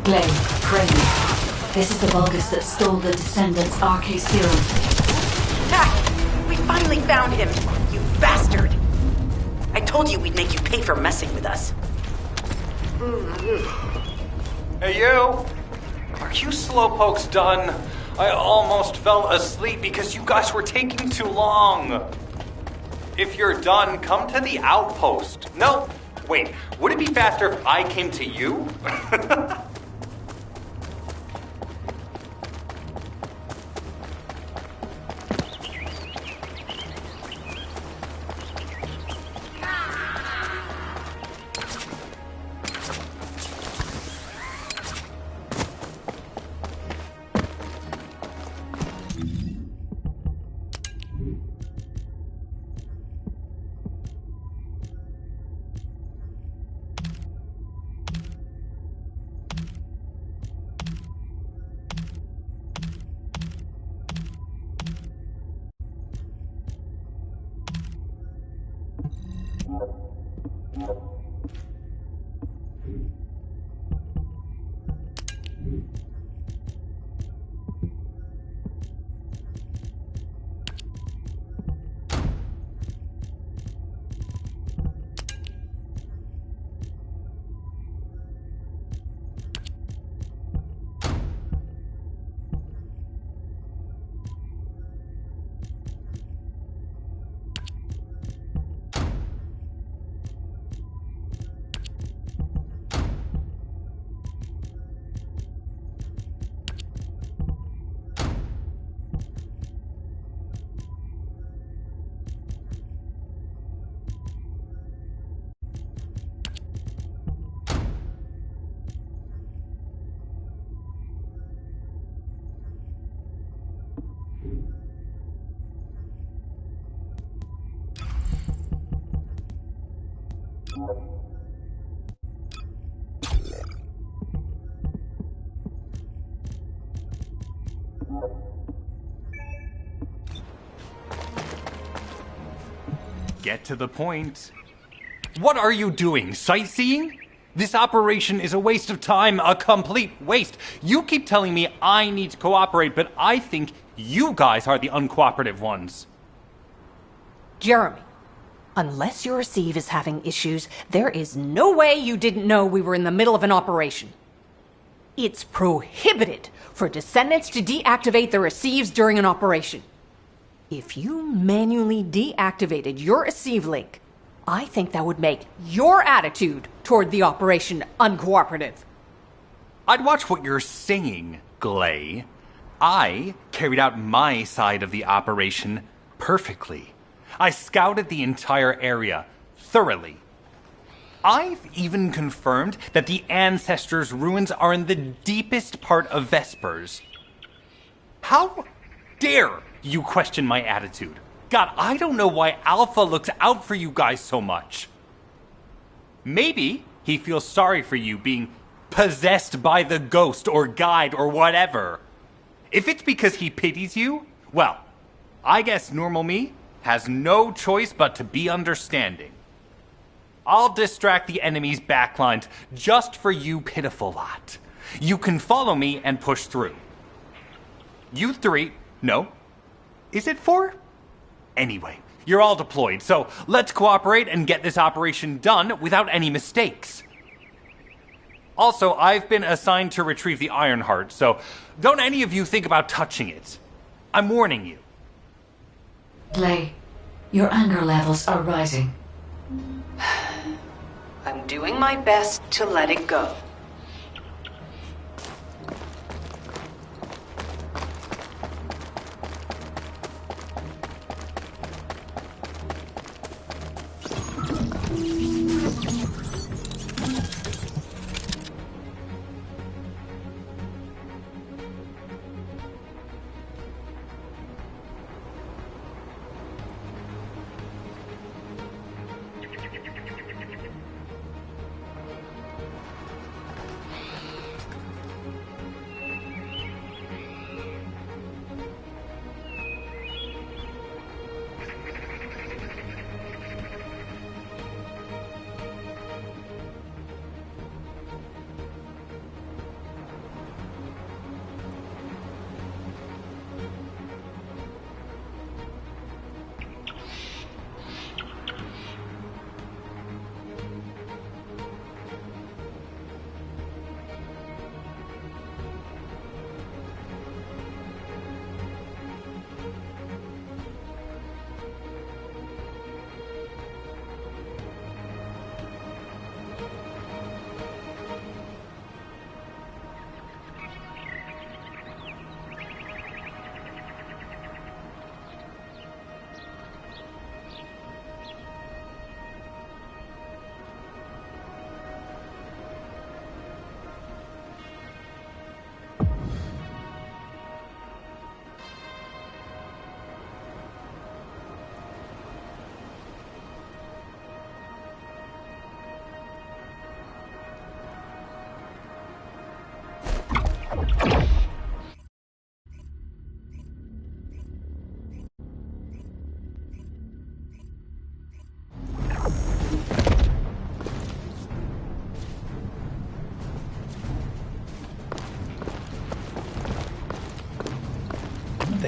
Glay, Crane. This is the Vulgus that stole the Descendants' RK serum. Ha! We finally found him, you bastard! I told you we'd make you pay for messing with us. Hey, you! Are you slowpokes done? I almost fell asleep because you guys were taking too long. If you're done, come to the outpost. No, wait, would it be faster if I came to you? Get to the point. What are you doing? Sightseeing? This operation is a waste of time, a complete waste. You keep telling me I need to cooperate, but I think you guys are the uncooperative ones. Jeremy, unless your receive is having issues, there is no way you didn't know we were in the middle of an operation. It's prohibited for Descendants to deactivate the receives during an operation. If you manually deactivated your receive link, I think that would make your attitude toward the operation uncooperative. I'd watch what you're saying, Glay. I carried out my side of the operation perfectly. I scouted the entire area thoroughly. I've even confirmed that the Ancestors' ruins are in the deepest part of Vespers. How dare you question my attitude? God, I don't know why Alpha looks out for you guys so much. Maybe he feels sorry for you being possessed by the ghost or guide or whatever. If it's because he pities you, well, I guess normal me has no choice but to be understanding. I'll distract the enemy's backlines just for you pitiful lot. You can follow me and push through. You three, no. Is it 4? Anyway, you're all deployed, so let's cooperate and get this operation done without any mistakes. Also, I've been assigned to retrieve the Ironheart, so don't any of you think about touching it. I'm warning you. Glay, your anger levels are rising. I'm doing my best to let it go.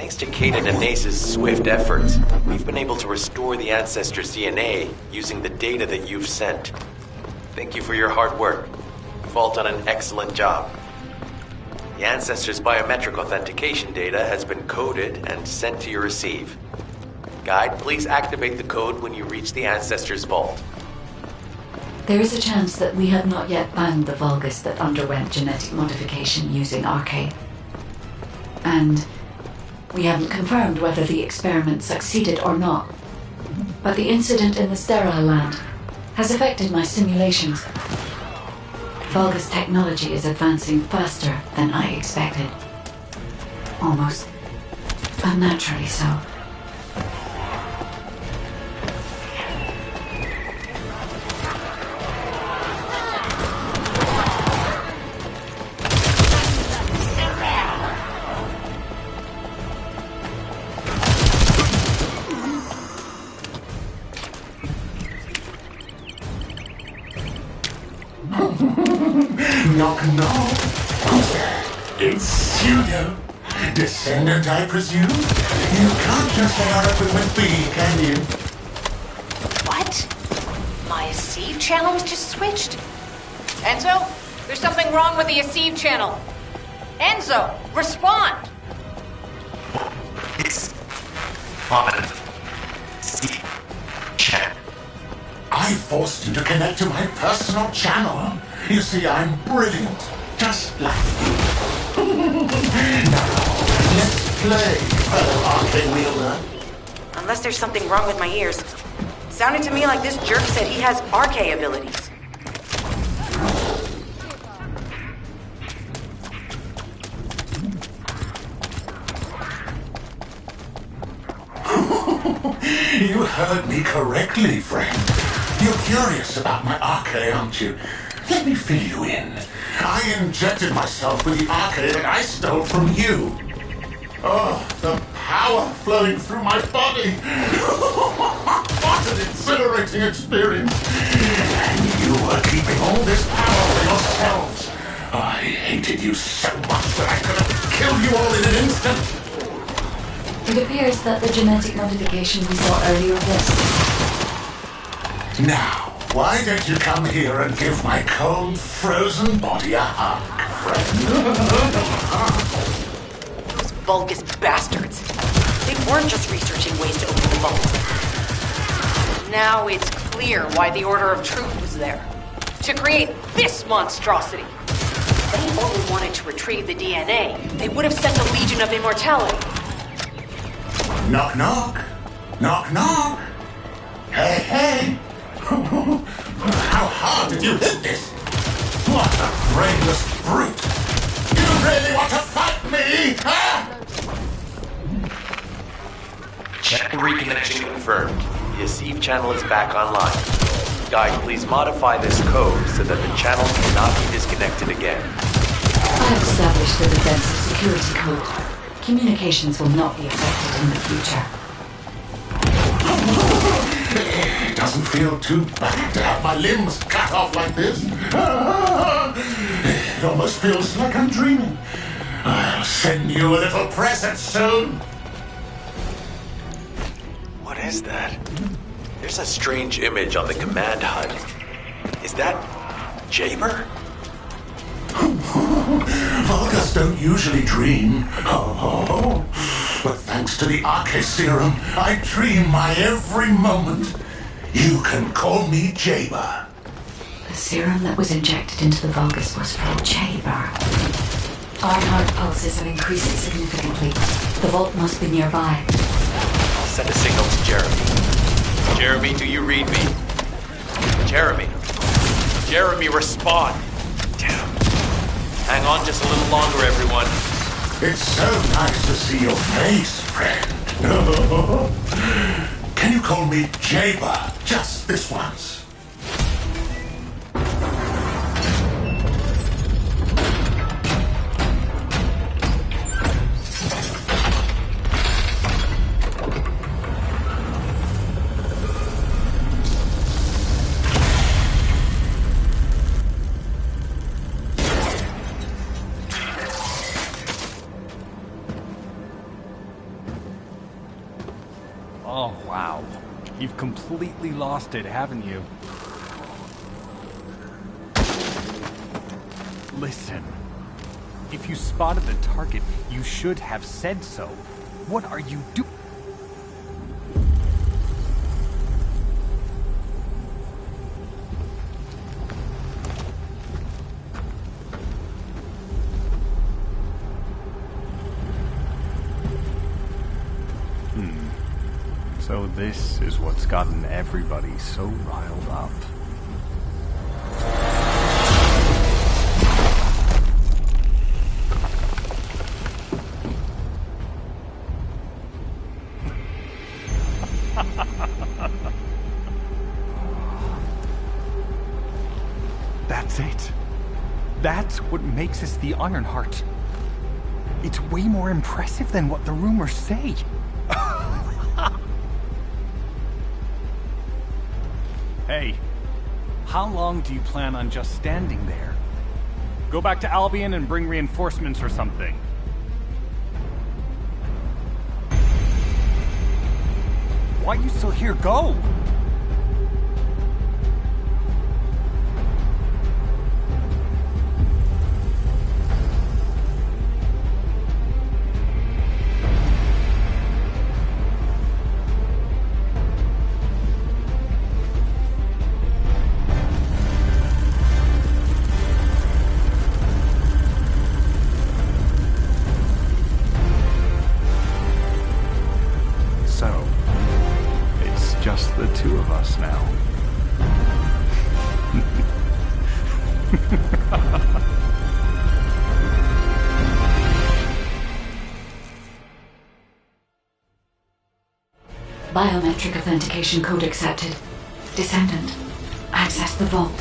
Thanks to Kaden and Nace's swift efforts, we've been able to restore the Ancestors' DNA using the data that you've sent. Thank you for your hard work. You've all done an excellent job. The Ancestors' biometric authentication data has been coded and sent to your receive. Guide, please activate the code when you reach the Ancestors' vault. There is a chance that we have not yet found the Vulgus that underwent genetic modification using Arcade. And we haven't confirmed whether the experiment succeeded or not. But the incident in the sterile land has affected my simulations. Vulgus technology is advancing faster than I expected. Almost unnaturally so. Knock, knock. Who's there? It's Pseudo. Descendant, I presume? You can't just hang on up with McBee, can you? What? My Aceve channel was just switched? Enzo, there's something wrong with the Aceve channel. Enzo, respond! It's on Aceve channel. I forced you to connect to my personal channel. You see, I'm brilliant, just like you. Now, let's play, fellow arcade wielder. Unless there's something wrong with my ears. Sounded to me like this jerk said he has RK abilities. You heard me correctly, friend. You're curious about my arcade, aren't you? Let me fill you in. I injected myself with the arcade that I stole from you. Oh, the power flowing through my body. What an exhilarating experience. And you were keeping all this power for yourselves. I hated you so much that I could have killed you all in an instant. It appears that the genetic modification we saw earlier was... Now, why don't you come here and give my cold, frozen body a hug, friend? Those Vulgus bastards. They weren't just researching ways to open the vault. Now it's clear why the Order of Truth was there. To create this monstrosity. If they only wanted to retrieve the DNA, they would have sent the Legion of Immortality. Knock, knock. Knock, knock. Hey, hey. How hard did you hit this? What a brainless brute. You really want to fight me, huh? Channel reconnection confirmed. The Aceve channel is back online. Guide, please modify this code so that the channel cannot be disconnected again. I have established the defensive security code. Communications will not be affected in the future. It doesn't feel too bad to have my limbs cut off like this. It almost feels like I'm dreaming. I'll send you a little present soon. What is that? There's a strange image on the command HUD. Is that Jaber? Vulgus don't usually dream. Oh, but thanks to the Arche serum, I dream my every moment. You can call me Jaber. The serum that was injected into the Vulgus was from Jaber. Our heart pulses have increased significantly. The vault must be nearby. I'll send a signal to Jeremy. Jeremy, do you read me? Jeremy. Jeremy, respond. Damn. Hang on just a little longer, everyone. It's so nice to see your face, friend. Can you call me Jaber just this once? Oh, wow. You've completely lost it, haven't you? Listen. If you spotted the target, you should have said so. What are you doing? So this is what's gotten everybody so riled up. That's it. That's what makes us the Ironheart. It's way more impressive than what the rumors say. Hey, how long do you plan on just standing there? Go back to Albion and bring reinforcements or something. Why are you still here? Go! The two of us now. Biometric authentication code accepted. Descendant, access the vault.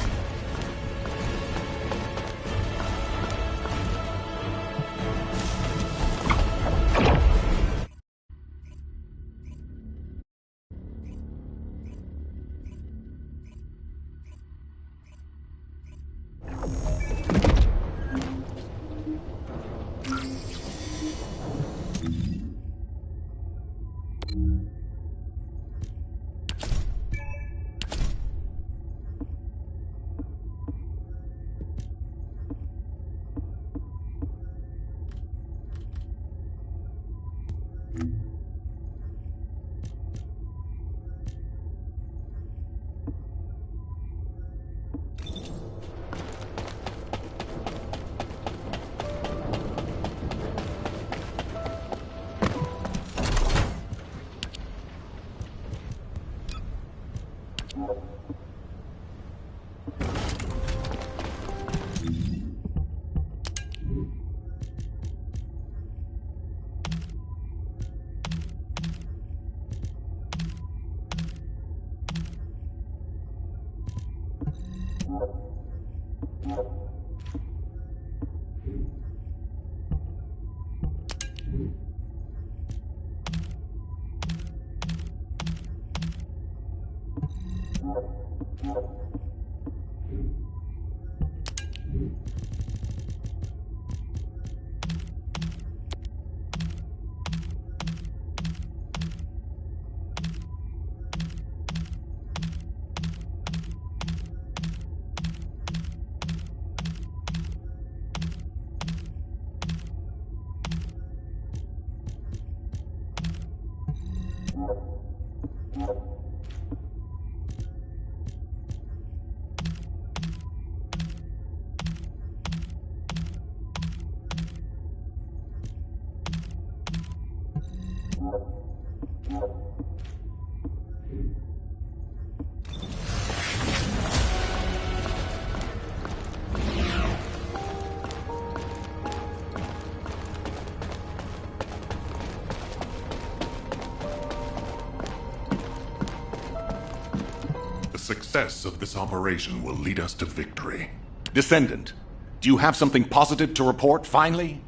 The success of this operation will lead us to victory. Descendant, do you have something positive to report, finally?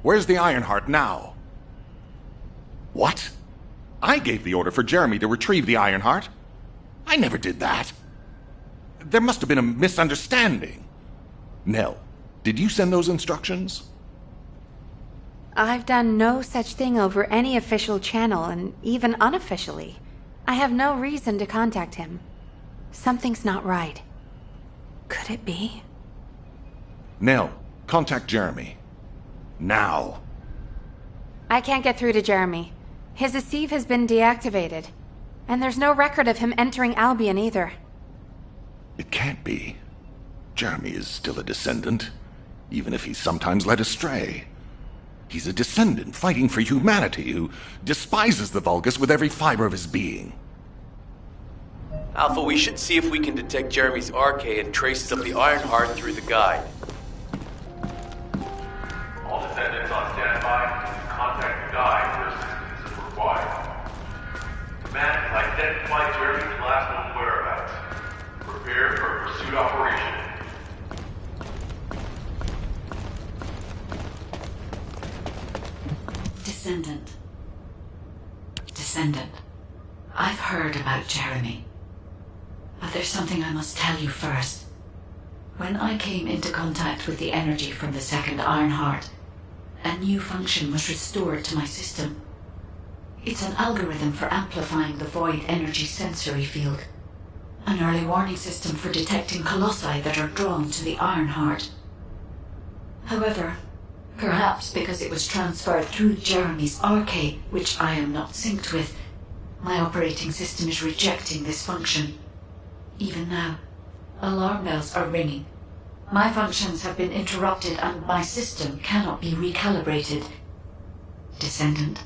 Where's the Ironheart now? What? I gave the order for Jeremy to retrieve the Ironheart. I never did that. There must have been a misunderstanding. Nell, did you send those instructions? I've done no such thing over any official channel, and even unofficially. I have no reason to contact him. Something's not right. Could it be? Nell, contact Jeremy. Now. I can't get through to Jeremy. His Asive has been deactivated. And there's no record of him entering Albion either. It can't be. Jeremy is still a descendant, even if he's sometimes led astray. He's a descendant fighting for humanity who despises the Vulgus with every fiber of his being. Alpha, we should see if we can detect Jeremy's arcade and traces of the Ironheart through the guide. All descendants on standby. Please contact the guide for assistance if required. Command has identified Jeremy's last known whereabouts. Prepare for a pursuit operation. Descendant. I've heard about Jeremy. But there's something I must tell you first. When I came into contact with the energy from the second Ironheart, a new function was restored to my system. It's an algorithm for amplifying the void energy sensory field. An early warning system for detecting colossi that are drawn to the Ironheart. However, perhaps because it was transferred through Jeremy's arcade, which I am not synced with, my operating system is rejecting this function. Even now, alarm bells are ringing. My functions have been interrupted and my system cannot be recalibrated. Descendant,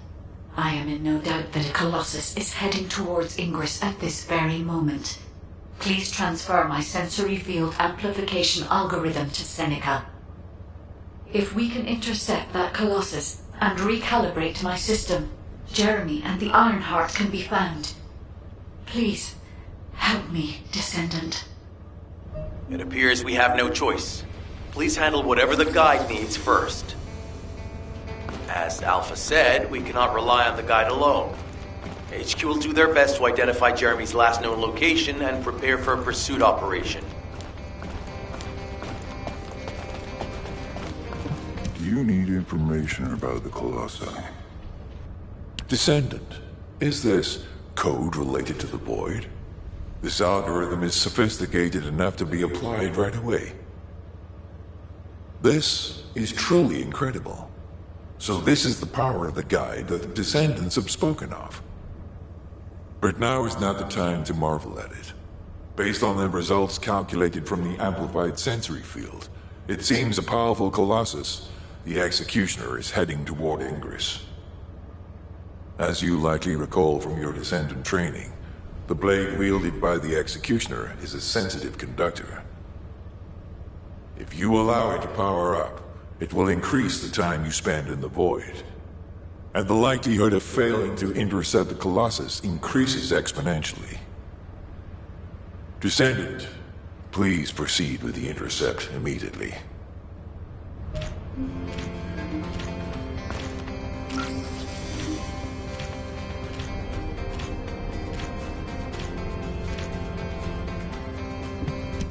I am in no doubt that a Colossus is heading towards Ingress at this very moment. Please transfer my sensory field amplification algorithm to Seneca. If we can intercept that Colossus and recalibrate my system, Jeremy and the Ironheart can be found. Please, help me, Descendant. It appears we have no choice. Please handle whatever the guide needs first. As Alpha said, we cannot rely on the guide alone. HQ will do their best to identify Jeremy's last known location and prepare for a pursuit operation. Do you need information about the Colossi? Descendant, is this code related to the Void? This algorithm is sophisticated enough to be applied right away. This is truly incredible. So this is the power of the guide that the Descendants have spoken of. But now is not the time to marvel at it. Based on the results calculated from the amplified sensory field, it seems a powerful Colossus, the Executioner, is heading toward Ingress. As you likely recall from your Descendant training, the blade wielded by the Executioner is a sensitive conductor. If you allow it to power up, it will increase the time you spend in the Void. And the likelihood of failing to intercept the Colossus increases exponentially. Descendant, please proceed with the intercept immediately.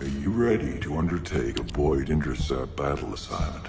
Are you ready to undertake a Void intercept battle assignment?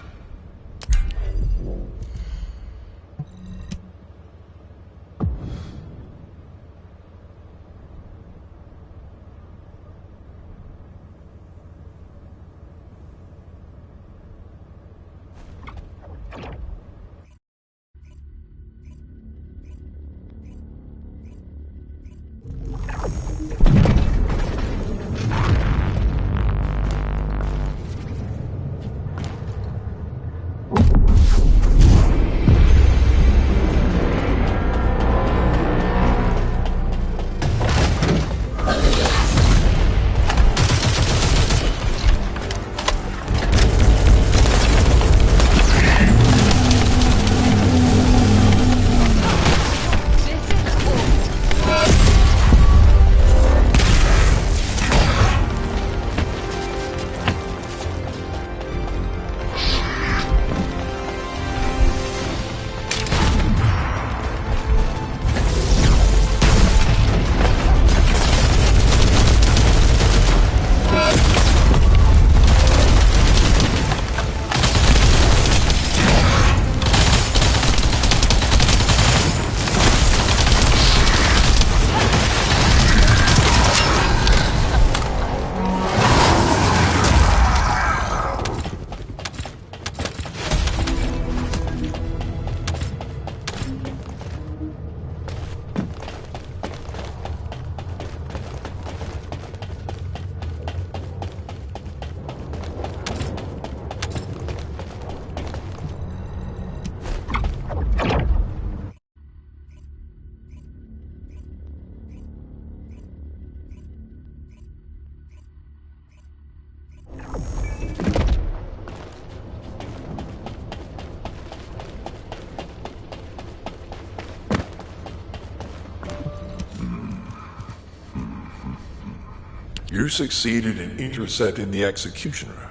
You succeeded in intercepting the Executioner.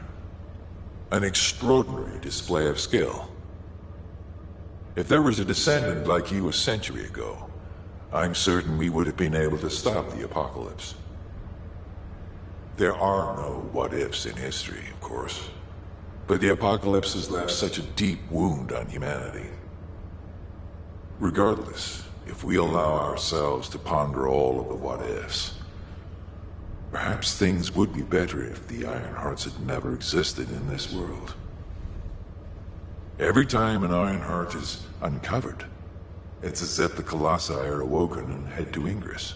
An extraordinary display of skill. If there was a descendant like you a century ago, I'm certain we would have been able to stop the apocalypse. There are no what-ifs in history, of course. But the apocalypse has left such a deep wound on humanity. Regardless, if we allow ourselves to ponder all of the what-ifs, perhaps things would be better if the Ironhearts had never existed in this world. Every time an Ironheart is uncovered, it's as if the Colossi are awoken and head to Ingress.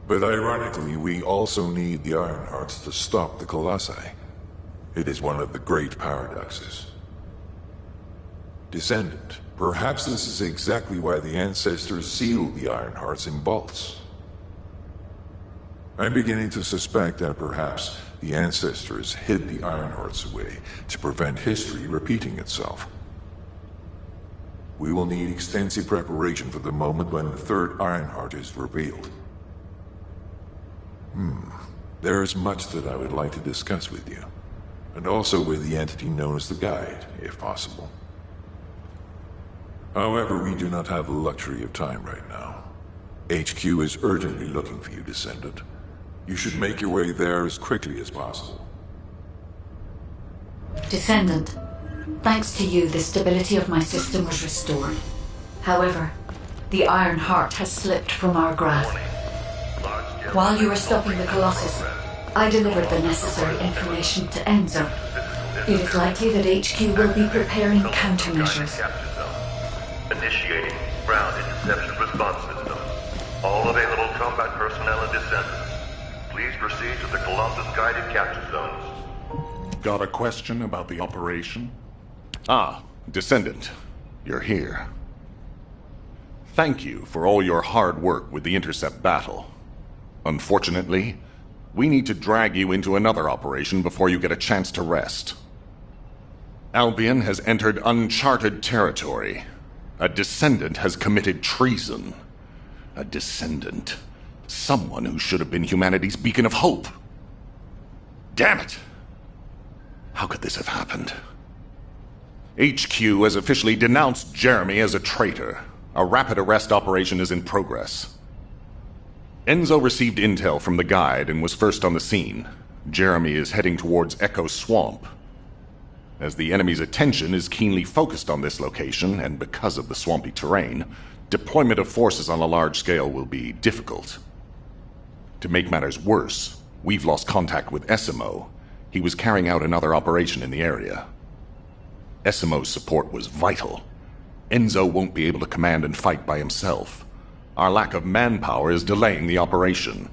But ironically, we also need the Ironhearts to stop the Colossi. It is one of the great paradoxes. Descendant, perhaps this is exactly why the ancestors sealed the Ironhearts in vaults. I'm beginning to suspect that perhaps the ancestors hid the Ironhearts away to prevent history repeating itself. We will need extensive preparation for the moment when the third Ironheart is revealed. There is much that I would like to discuss with you, and also with the entity known as the Guide, if possible. However, we do not have the luxury of time right now. HQ is urgently looking for you, Descendant. You should make your way there as quickly as possible. Descendant, thanks to you, the stability of my system was restored. However, the Iron Heart has slipped from our grasp. While you were stopping the Colossus, I delivered the necessary information to Enzo. It is likely that HQ will be preparing countermeasures. Initiating ground interception response system. All available combat personnel and descendants, please proceed to the Colossus guided capture zones. Got a question about the operation? Ah, Descendant, you're here. Thank you for all your hard work with the intercept battle. Unfortunately, we need to drag you into another operation before you get a chance to rest. Albion has entered uncharted territory. A Descendant has committed treason. A Descendant. Someone who should have been humanity's beacon of hope. Damn it! How could this have happened? HQ has officially denounced Jeremy as a traitor. A rapid arrest operation is in progress. Enzo received intel from the Guide and was first on the scene. Jeremy is heading towards Echo Swamp. As the enemy's attention is keenly focused on this location, and because of the swampy terrain, deployment of forces on a large scale will be difficult. To make matters worse, we've lost contact with Essimo. He was carrying out another operation in the area. Essimo's support was vital. Enzo won't be able to command and fight by himself. Our lack of manpower is delaying the operation.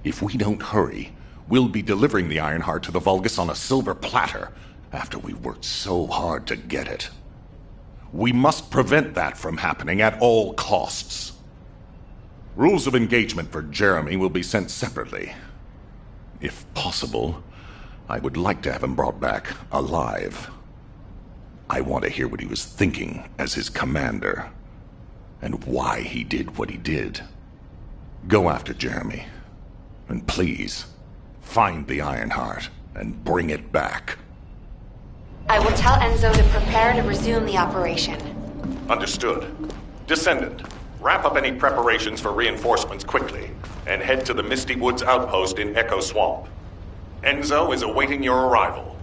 If we don't hurry, we'll be delivering the Ironheart to the Vulgus on a silver platter after we worked so hard to get it. We must prevent that from happening at all costs. Rules of engagement for Jeremy will be sent separately. If possible, I would like to have him brought back alive. I want to hear what he was thinking as his commander, and why he did what he did. Go after Jeremy, and please, find the Ironheart and bring it back. I will tell Enzo to prepare to resume the operation. Understood. Descendant, wrap up any preparations for reinforcements quickly, and head to the Misty Woods outpost in Echo Swamp. Enzo is awaiting your arrival.